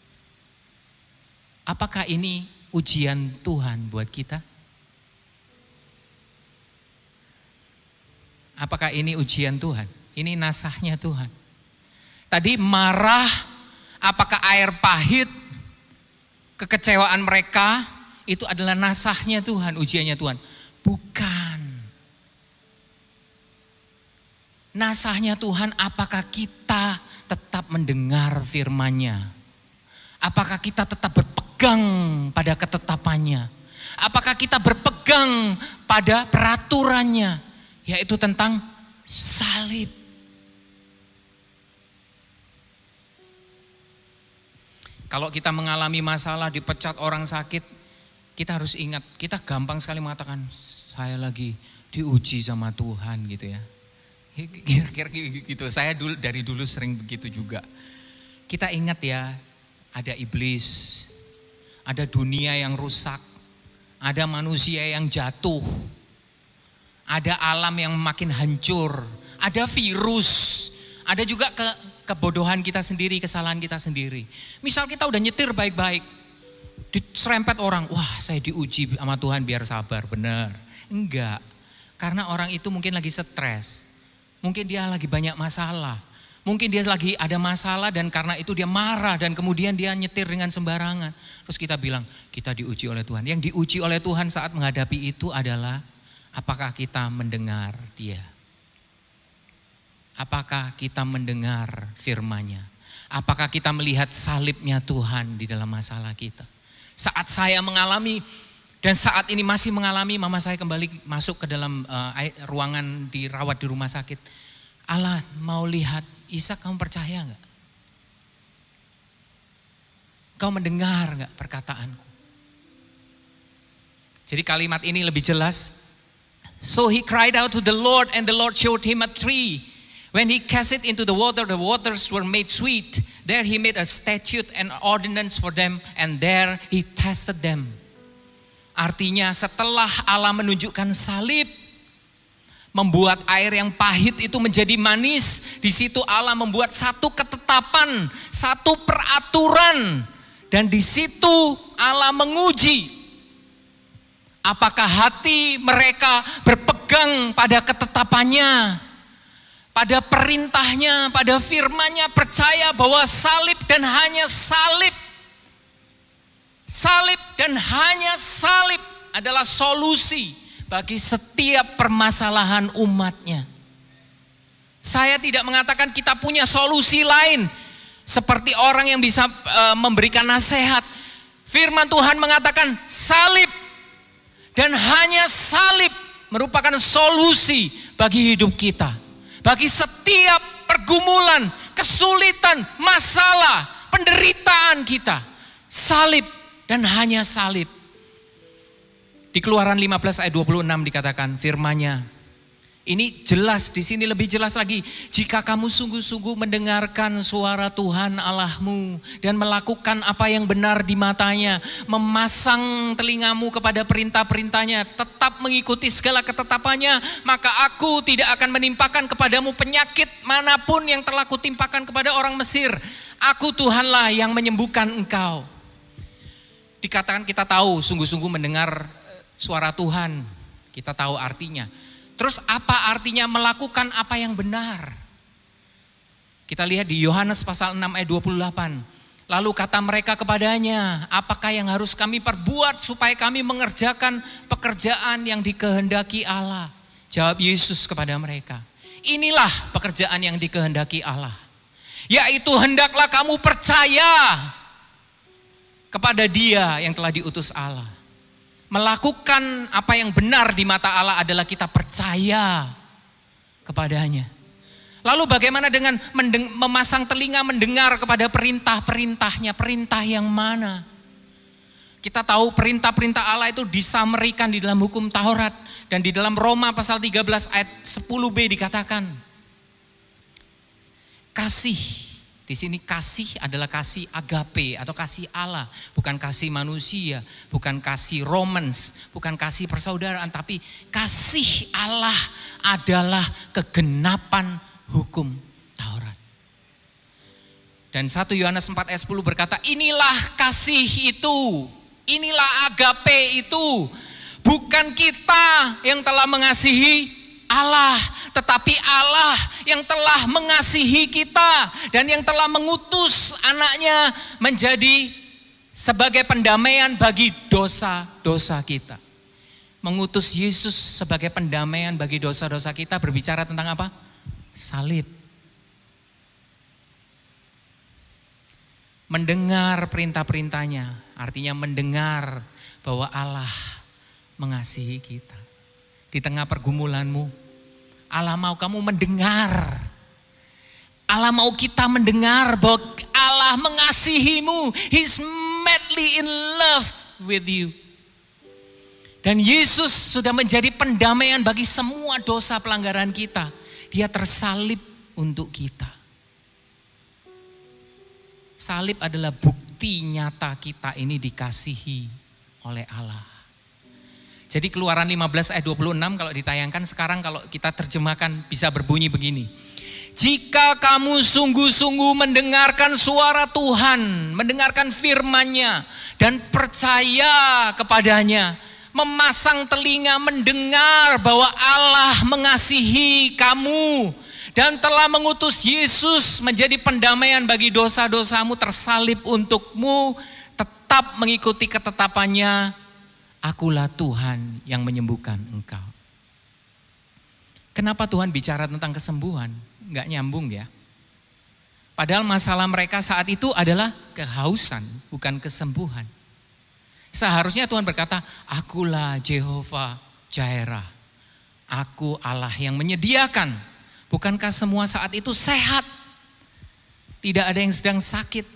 Apakah ini ujian Tuhan buat kita? Apakah ini ujian Tuhan? Ini nasahnya Tuhan. Tadi marah, apakah air pahit, kekecewaan mereka, itu adalah nasahnya Tuhan, ujiannya Tuhan. Bukan. Nasahnya Tuhan, apakah kita tetap mendengar firman-Nya? Apakah kita tetap berpegang pada ketetapannya? Apakah kita berpegang pada peraturannya? Yaitu tentang salib. Kalau kita mengalami masalah, dipecat orang sakit, kita harus ingat, kita gampang sekali mengatakan, saya lagi diuji sama Tuhan gitu ya. Kira-kira gitu, saya dari dulu sering begitu juga. Kita ingat ya, ada iblis, ada dunia yang rusak, ada manusia yang jatuh, ada alam yang makin hancur, ada virus, ada juga kebodohan kita sendiri, kesalahan kita sendiri. Misal kita udah nyetir baik-baik, Diserempet orang, wah saya diuji sama Tuhan biar sabar, benar. Enggak, karena orang itu mungkin lagi stres, mungkin dia lagi banyak masalah, mungkin dia lagi ada masalah dan karena itu dia marah dan kemudian dia nyetir dengan sembarangan. Terus kita bilang, kita diuji oleh Tuhan. Yang diuji oleh Tuhan saat menghadapi itu adalah apakah kita mendengar dia. Apakah kita mendengar firman-Nya? Apakah kita melihat salibnya Tuhan di dalam masalah kita? Saat saya mengalami dan saat ini masih mengalami, mama saya kembali masuk ke dalam ruangan dirawat di rumah sakit. Allah mau lihat, Ishak kamu percaya enggak? Kau mendengar enggak perkataanku? Jadi kalimat ini lebih jelas. So he cried out to the Lord and the Lord showed him a tree. When he cast it into the waters were made sweet. There he made a statute and ordinance for them, and there he tested them. Artinya setelah Allah menunjukkan salib, membuat air yang pahit itu menjadi manis, di situ Allah membuat satu ketetapan, satu peraturan, dan di situ Allah menguji apakah hati mereka berpegang pada ketetapannya, pada perintahnya, pada firman-Nya, percaya bahwa salib dan hanya salib. Salib dan hanya salib adalah solusi bagi setiap permasalahan umatnya. Saya tidak mengatakan kita punya solusi lain. Seperti orang yang bisa memberikan nasihat. Firman Tuhan mengatakan salib dan hanya salib merupakan solusi bagi hidup kita. Bagi setiap pergumulan, kesulitan, masalah, penderitaan kita. Salib dan hanya salib. Di Keluaran 15 ayat 26 dikatakan firman-Nya. Ini jelas, di sini lebih jelas lagi. Jika kamu sungguh-sungguh mendengarkan suara Tuhan Allahmu dan melakukan apa yang benar di matanya, memasang telingamu kepada perintah-perintahnya, tetap mengikuti segala ketetapannya, maka aku tidak akan menimpakan kepadamu penyakit manapun yang telah kutimpakan kepada orang Mesir. Aku Tuhanlah yang menyembuhkan engkau. Dikatakan kita tahu sungguh-sungguh mendengar suara Tuhan, kita tahu artinya. Terus apa artinya melakukan apa yang benar? Kita lihat di Yohanes pasal 6 ayat 28. Lalu kata mereka kepadanya, apakah yang harus kami perbuat supaya kami mengerjakan pekerjaan yang dikehendaki Allah? Jawab Yesus kepada mereka, inilah pekerjaan yang dikehendaki Allah. Yaitu hendaklah kamu percaya kepada Dia yang telah diutus Allah. Melakukan apa yang benar di mata Allah adalah kita percaya kepadanya. Lalu bagaimana dengan memasang telinga mendengar kepada perintah-perintahnya? Perintah yang mana? Kita tahu perintah-perintah Allah itu disamerikan di dalam hukum Taurat. Dan di dalam Roma pasal 13 ayat 10b dikatakan, kasih. Di sini kasih adalah kasih agape atau kasih Allah, bukan kasih manusia, bukan kasih romans, bukan kasih persaudaraan, tapi kasih Allah adalah kegenapan hukum Taurat. Dan 1 Yohanes 4 ayat 10 berkata, inilah kasih itu, inilah agape itu, bukan kita yang telah mengasihi Allah, tetapi Allah yang telah mengasihi kita dan yang telah mengutus anaknya menjadi sebagai pendamaian bagi dosa-dosa kita. Mengutus Yesus sebagai pendamaian bagi dosa-dosa kita berbicara tentang apa? Salib. Mendengar perintah-perintahnya, artinya mendengar bahwa Allah mengasihi kita. Di tengah pergumulanmu, Allah mau kamu mendengar. Allah mau kita mendengar bahwa Allah mengasihimu. He's madly in love with you. Dan Yesus sudah menjadi pendamaian bagi semua dosa pelanggaran kita. Dia tersalib untuk kita. Salib adalah bukti nyata kita ini dikasihi oleh Allah. Jadi Keluaran 15 ayat 26 kalau ditayangkan sekarang kalau kita terjemahkan bisa berbunyi begini. Jika kamu sungguh-sungguh mendengarkan suara Tuhan, mendengarkan firman-Nya, dan percaya kepadanya, memasang telinga mendengar bahwa Allah mengasihi kamu, dan telah mengutus Yesus menjadi pendamaian bagi dosa-dosamu, tersalib untukmu, tetap mengikuti ketetapannya, akulah Tuhan yang menyembuhkan engkau. Kenapa Tuhan bicara tentang kesembuhan? Enggak nyambung ya. Padahal masalah mereka saat itu adalah kehausan, bukan kesembuhan. Seharusnya Tuhan berkata, akulah Jehovah Jireh. Aku Allah yang menyediakan. Bukankah semua saat itu sehat? Tidak ada yang sedang sakit.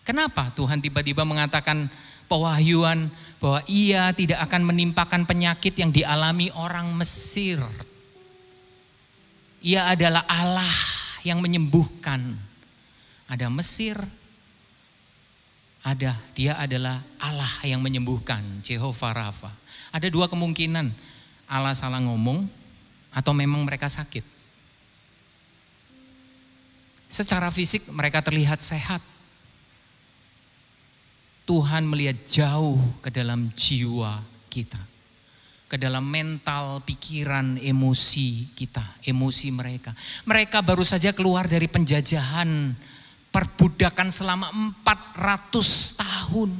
Kenapa Tuhan tiba-tiba mengatakan pewahyuan bahwa Ia tidak akan menimpakan penyakit yang dialami orang Mesir? Ia adalah Allah yang menyembuhkan. Ada Mesir, dia adalah Allah yang menyembuhkan, Jehovah Rafa. Ada dua kemungkinan, Allah salah ngomong atau memang mereka sakit. Secara fisik mereka terlihat sehat. Tuhan melihat jauh ke dalam jiwa kita, ke dalam mental, pikiran, emosi kita, emosi mereka. Mereka baru saja keluar dari penjajahan, perbudakan selama 400 tahun.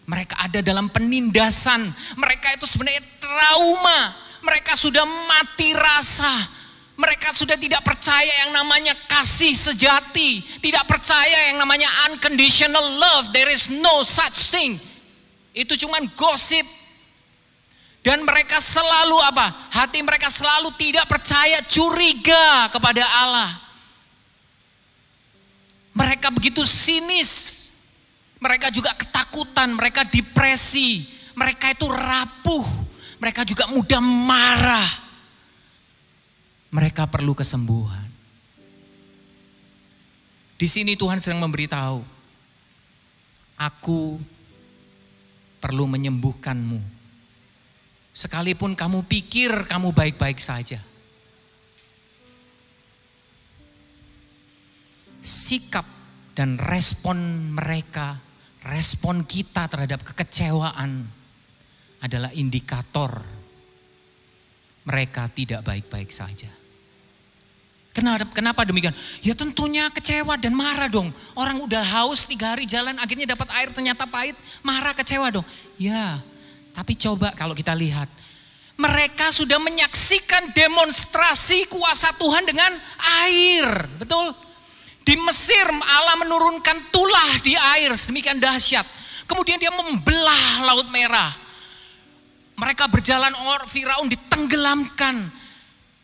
Mereka ada dalam penindasan, mereka itu sebenarnya trauma, mereka sudah mati rasa. Mereka sudah tidak percaya yang namanya kasih sejati, tidak percaya yang namanya unconditional love, there is no such thing. Itu cuman gosip. Dan mereka selalu apa? Hati mereka selalu tidak percaya, curiga kepada Allah. Mereka begitu sinis. Mereka juga ketakutan, mereka depresi. Mereka itu rapuh. Mereka juga mudah marah. Mereka perlu kesembuhan. Di sini Tuhan sedang memberitahu, aku perlu menyembuhkanmu. Sekalipun kamu pikir kamu baik-baik saja. Sikap dan respon mereka, respon kita terhadap kekecewaan adalah indikator mereka tidak baik-baik saja. Kenapa demikian? Ya tentunya kecewa dan marah dong. Orang udah haus 3 hari jalan akhirnya dapat air ternyata pahit. Marah, kecewa dong. Ya, tapi coba kalau kita lihat. Mereka sudah menyaksikan demonstrasi kuasa Tuhan dengan air. Betul? Di Mesir Allah menurunkan tulah di air sedemikian dahsyat. Kemudian dia membelah Laut Merah. Mereka berjalan, Firaun ditenggelamkan.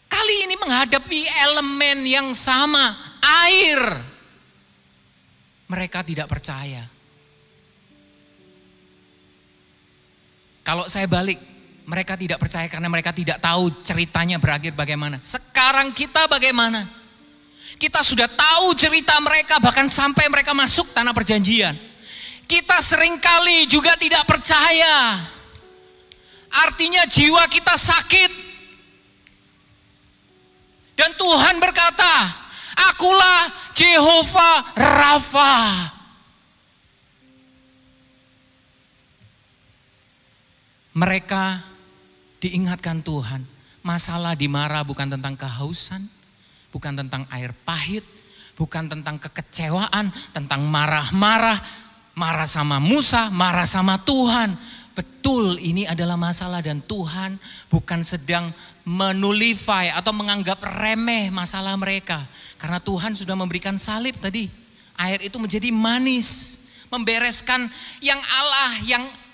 Kali ini menghadapi elemen yang sama, air. Mereka tidak percaya. Kalau saya balik, mereka tidak percaya karena mereka tidak tahu ceritanya berakhir bagaimana. Sekarang kita bagaimana? Kita sudah tahu cerita mereka bahkan sampai mereka masuk tanah perjanjian. Kita seringkali juga tidak percaya. Artinya jiwa kita sakit. Dan Tuhan berkata, akulah Jehovah Rafa. Mereka diingatkan Tuhan, masalah di Mara bukan tentang kehausan, bukan tentang air pahit, bukan tentang kekecewaan, tentang marah-marah, marah sama Musa, marah sama Tuhan. Betul, ini adalah masalah dan Tuhan bukan sedang menulify atau menganggap remeh masalah mereka. Karena Tuhan sudah memberikan salib tadi. Air itu menjadi manis. Membereskan yang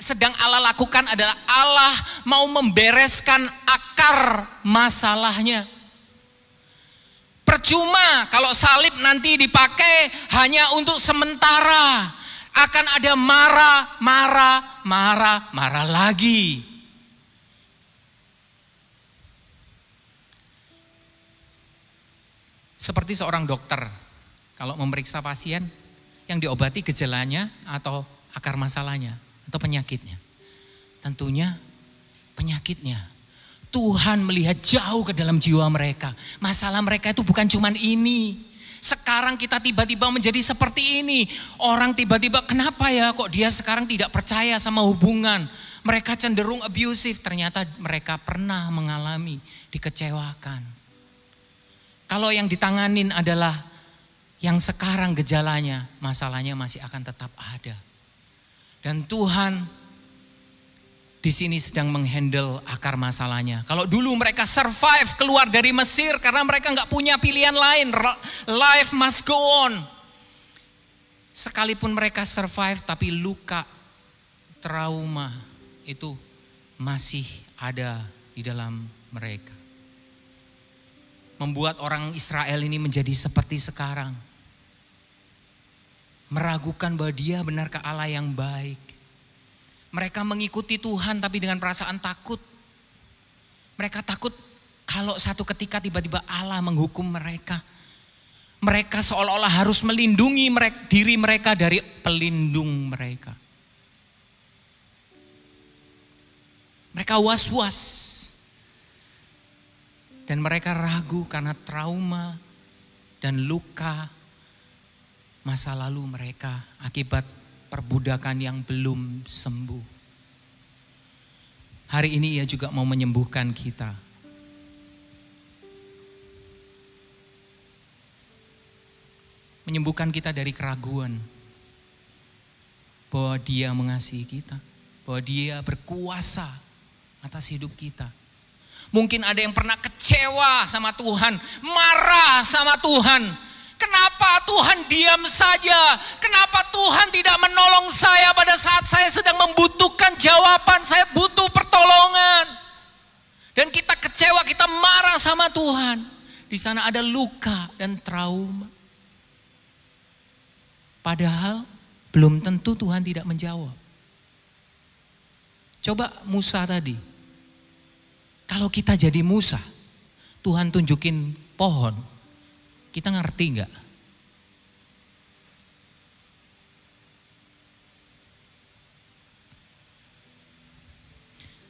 sedang Allah lakukan adalah Allah mau membereskan akar masalahnya. Percuma kalau salib nanti dipakai hanya untuk sementara. Akan ada marah lagi. Seperti seorang dokter, kalau memeriksa pasien, yang diobati gejalanya atau akar masalahnya, atau penyakitnya. Tentunya penyakitnya. Tuhan melihat jauh ke dalam jiwa mereka. Masalah mereka itu bukan cuman ini. Sekarang kita tiba-tiba menjadi seperti ini. Orang tiba-tiba, kenapa ya kok dia sekarang tidak percaya sama hubungan. Mereka cenderung abusive. Ternyata mereka pernah mengalami dikecewakan. Kalau yang ditanganin adalah yang sekarang gejalanya, masalahnya masih akan tetap ada. Dan Tuhan di sini sedang menghandle akar masalahnya. Kalau dulu mereka survive keluar dari Mesir karena mereka nggak punya pilihan lain. Life must go on. Sekalipun mereka survive, tapi luka, trauma itu masih ada di dalam mereka. Membuat orang Israel ini menjadi seperti sekarang. Meragukan bahwa dia benarkah Allah yang baik. Mereka mengikuti Tuhan tapi dengan perasaan takut. Mereka takut kalau satu ketika tiba-tiba Allah menghukum mereka. Mereka seolah-olah harus melindungi diri mereka dari pelindung mereka. Mereka was-was. Dan mereka ragu karena trauma dan luka masa lalu mereka akibat perbudakan yang belum sembuh. Hari ini Ia juga mau menyembuhkan kita. Menyembuhkan kita dari keraguan bahwa Dia mengasihi kita, bahwa Dia berkuasa atas hidup kita. Mungkin ada yang pernah kecewa sama Tuhan, marah sama Tuhan. Kenapa Tuhan diam saja? Kenapa Tuhan tidak menolong saya pada saat saya sedang membutuhkan jawaban, saya butuh pertolongan. Dan kita kecewa, kita marah sama Tuhan. Di sana ada luka dan trauma. Padahal belum tentu Tuhan tidak menjawab. Coba Musa tadi. Kalau kita jadi Musa, Tuhan tunjukin pohon, kita ngerti enggak?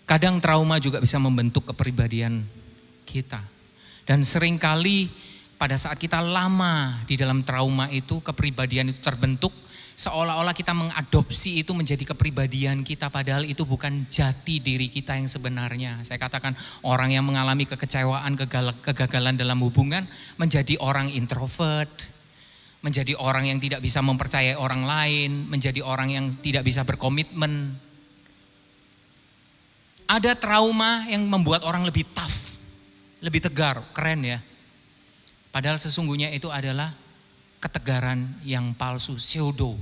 Kadang trauma juga bisa membentuk kepribadian kita. Dan seringkali pada saat kita lama di dalam trauma itu, kepribadian itu terbentuk, seolah-olah kita mengadopsi itu menjadi kepribadian kita, padahal itu bukan jati diri kita yang sebenarnya. Saya katakan orang yang mengalami kekecewaan, kegagalan dalam hubungan menjadi orang introvert, menjadi orang yang tidak bisa mempercayai orang lain, menjadi orang yang tidak bisa berkomitmen. Ada trauma yang membuat orang lebih tough, lebih tegar, keren ya. Padahal sesungguhnya itu adalah ketegaran yang palsu, pseudo.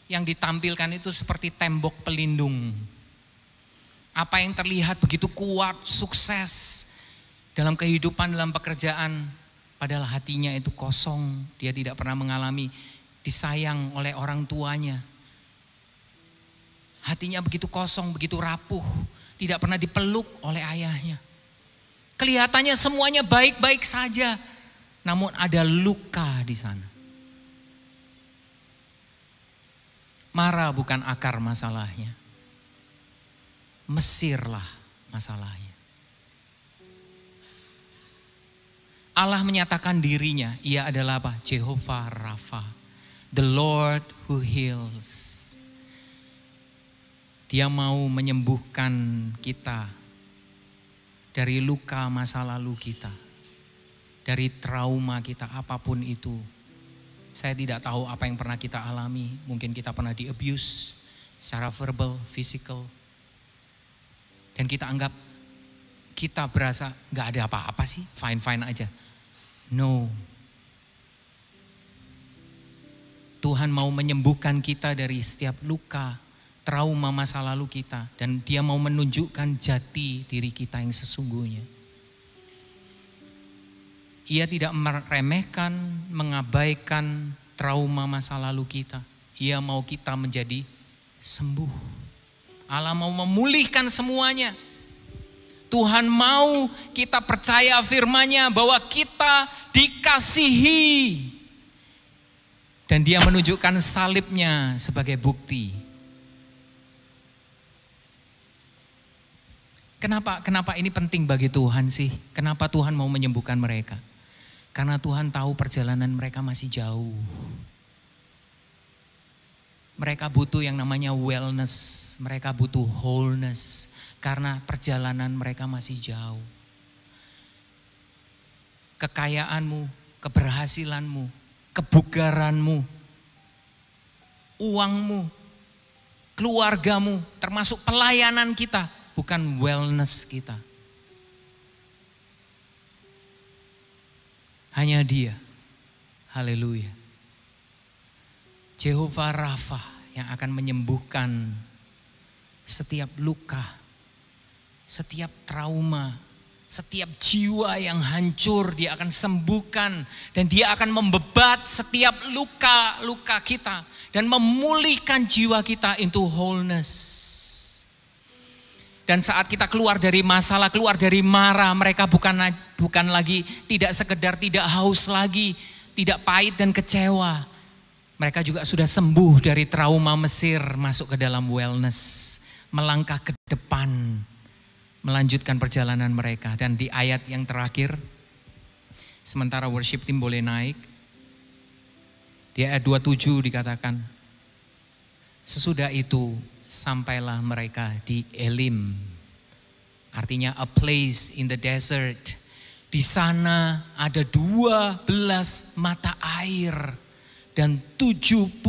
Yang ditampilkan itu seperti tembok pelindung. Apa yang terlihat begitu kuat, sukses dalam kehidupan, dalam pekerjaan, padahal hatinya itu kosong. Dia tidak pernah mengalami disayang oleh orang tuanya. Hatinya begitu kosong, begitu rapuh, tidak pernah dipeluk oleh ayahnya. Kelihatannya semuanya baik-baik saja. Namun ada luka di sana. Marah bukan akar masalahnya. Mesirlah masalahnya. Allah menyatakan dirinya, Ia adalah apa? Jehovah Rafa, the Lord who heals. Dia mau menyembuhkan kita dari luka masa lalu kita. Dari trauma kita, apapun itu. Saya tidak tahu apa yang pernah kita alami. Mungkin kita pernah di-abuse secara verbal, physical. Dan kita anggap kita berasa gak ada apa-apa sih, fine-fine aja. No. Tuhan mau menyembuhkan kita dari setiap luka, trauma masa lalu kita. Dan Dia mau menunjukkan jati diri kita yang sesungguhnya. Ia tidak meremehkan, mengabaikan trauma masa lalu kita. Ia mau kita menjadi sembuh. Allah mau memulihkan semuanya. Tuhan mau kita percaya firman-Nya bahwa kita dikasihi. Dan Dia menunjukkan salibnya sebagai bukti. Kenapa ini penting bagi Tuhan sih? Kenapa Tuhan mau menyembuhkan mereka? Karena Tuhan tahu perjalanan mereka masih jauh. Mereka butuh yang namanya wellness, mereka butuh wholeness. Karena perjalanan mereka masih jauh. Kekayaanmu, keberhasilanmu, kebugaranmu, uangmu, keluargamu, termasuk pelayanan kita, bukan wellness kita. Hanya Dia. Haleluya. Jehovah Rafa yang akan menyembuhkan setiap luka, setiap trauma, setiap jiwa yang hancur. Dia akan sembuhkan dan Dia akan membebat setiap luka-luka kita dan memulihkan jiwa kita into wholeness. Dan saat kita keluar dari masalah, keluar dari mara, mereka bukan lagi tidak sekedar tidak haus lagi, tidak pahit dan kecewa. Mereka juga sudah sembuh dari trauma Mesir, masuk ke dalam wellness, melangkah ke depan, melanjutkan perjalanan mereka. Dan di ayat yang terakhir, sementara worship team boleh naik, di ayat 27 dikatakan, sesudah itu sampailah mereka di Elim, artinya a place in the desert. Di sana ada 12 mata air dan 70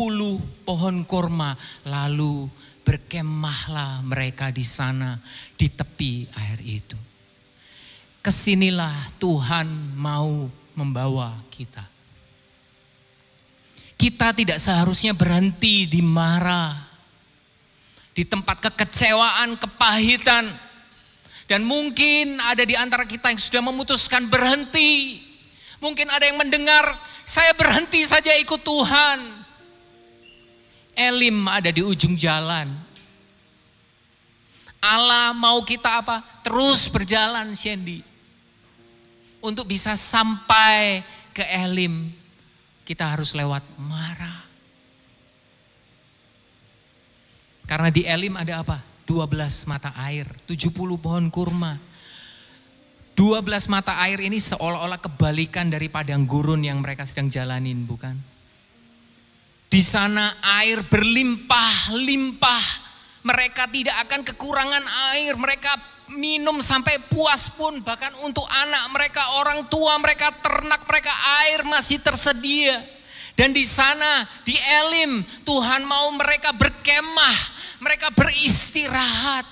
pohon korma. Lalu berkemahlah mereka di sana di tepi air itu. Kesinilah Tuhan mau membawa kita. Kita tidak seharusnya berhenti di mara, di tempat kekecewaan, kepahitan. Dan mungkin ada di antara kita yang sudah memutuskan berhenti. Mungkin ada yang mendengar, saya berhenti saja ikut Tuhan. Elim ada di ujung jalan. Allah mau kita apa? Terus berjalan, Shandy. Untuk bisa sampai ke Elim, kita harus lewat Mara. Karena di Elim ada apa? 12 mata air, 70 pohon kurma. 12 mata air ini seolah-olah kebalikan dari padang gurun yang mereka sedang jalanin, bukan? Di sana air berlimpah-limpah. Mereka tidak akan kekurangan air. Mereka minum sampai puas pun. Bahkan untuk anak mereka, orang tua mereka, ternak mereka, air masih tersedia. Dan di sana, di Elim, Tuhan mau mereka berkemah. Mereka beristirahat.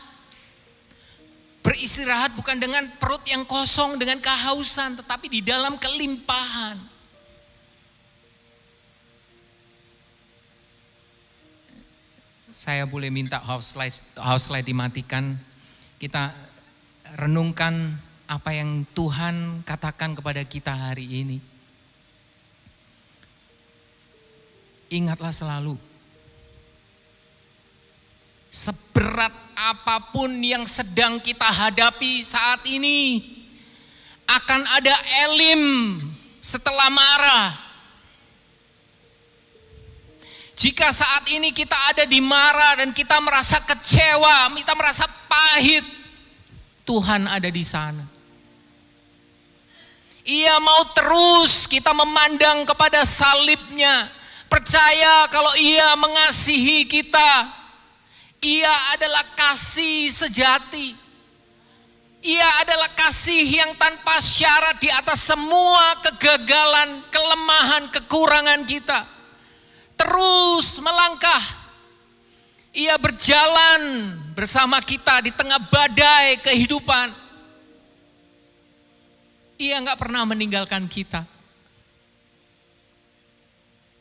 Beristirahat bukan dengan perut yang kosong, dengan kehausan. Tetapi di dalam kelimpahan. Saya boleh minta house light dimatikan. Kita renungkan apa yang Tuhan katakan kepada kita hari ini. Ingatlah selalu, seberat apapun yang sedang kita hadapi saat ini, akan ada Elim setelah Mara. Jika saat ini kita ada di Mara dan kita merasa kecewa, kita merasa pahit, Tuhan ada di sana. Ia mau terus kita memandang kepada salibnya, percaya kalau Ia mengasihi kita. Ia adalah kasih sejati. Ia adalah kasih yang tanpa syarat di atas semua kegagalan, kelemahan, kekurangan kita. Terus melangkah. Ia berjalan bersama kita di tengah badai kehidupan. Ia gak pernah meninggalkan kita.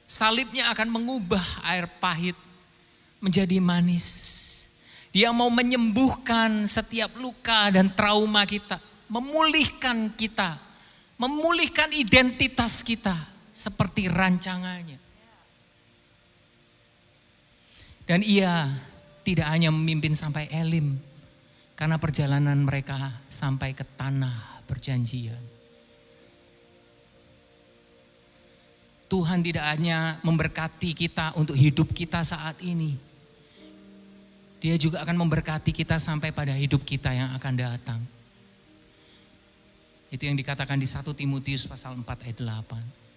Salibnya akan mengubah air pahit menjadi manis. Dia mau menyembuhkan setiap luka dan trauma kita. Memulihkan kita. Memulihkan identitas kita seperti rancangannya. Dan Ia tidak hanya memimpin sampai Elim. Karena perjalanan mereka sampai ke tanah perjanjian. Tuhan tidak hanya memberkati kita untuk hidup kita saat ini. Dia juga akan memberkati kita sampai pada hidup kita yang akan datang. Itu yang dikatakan di 1 Timotius pasal 4 ayat 8.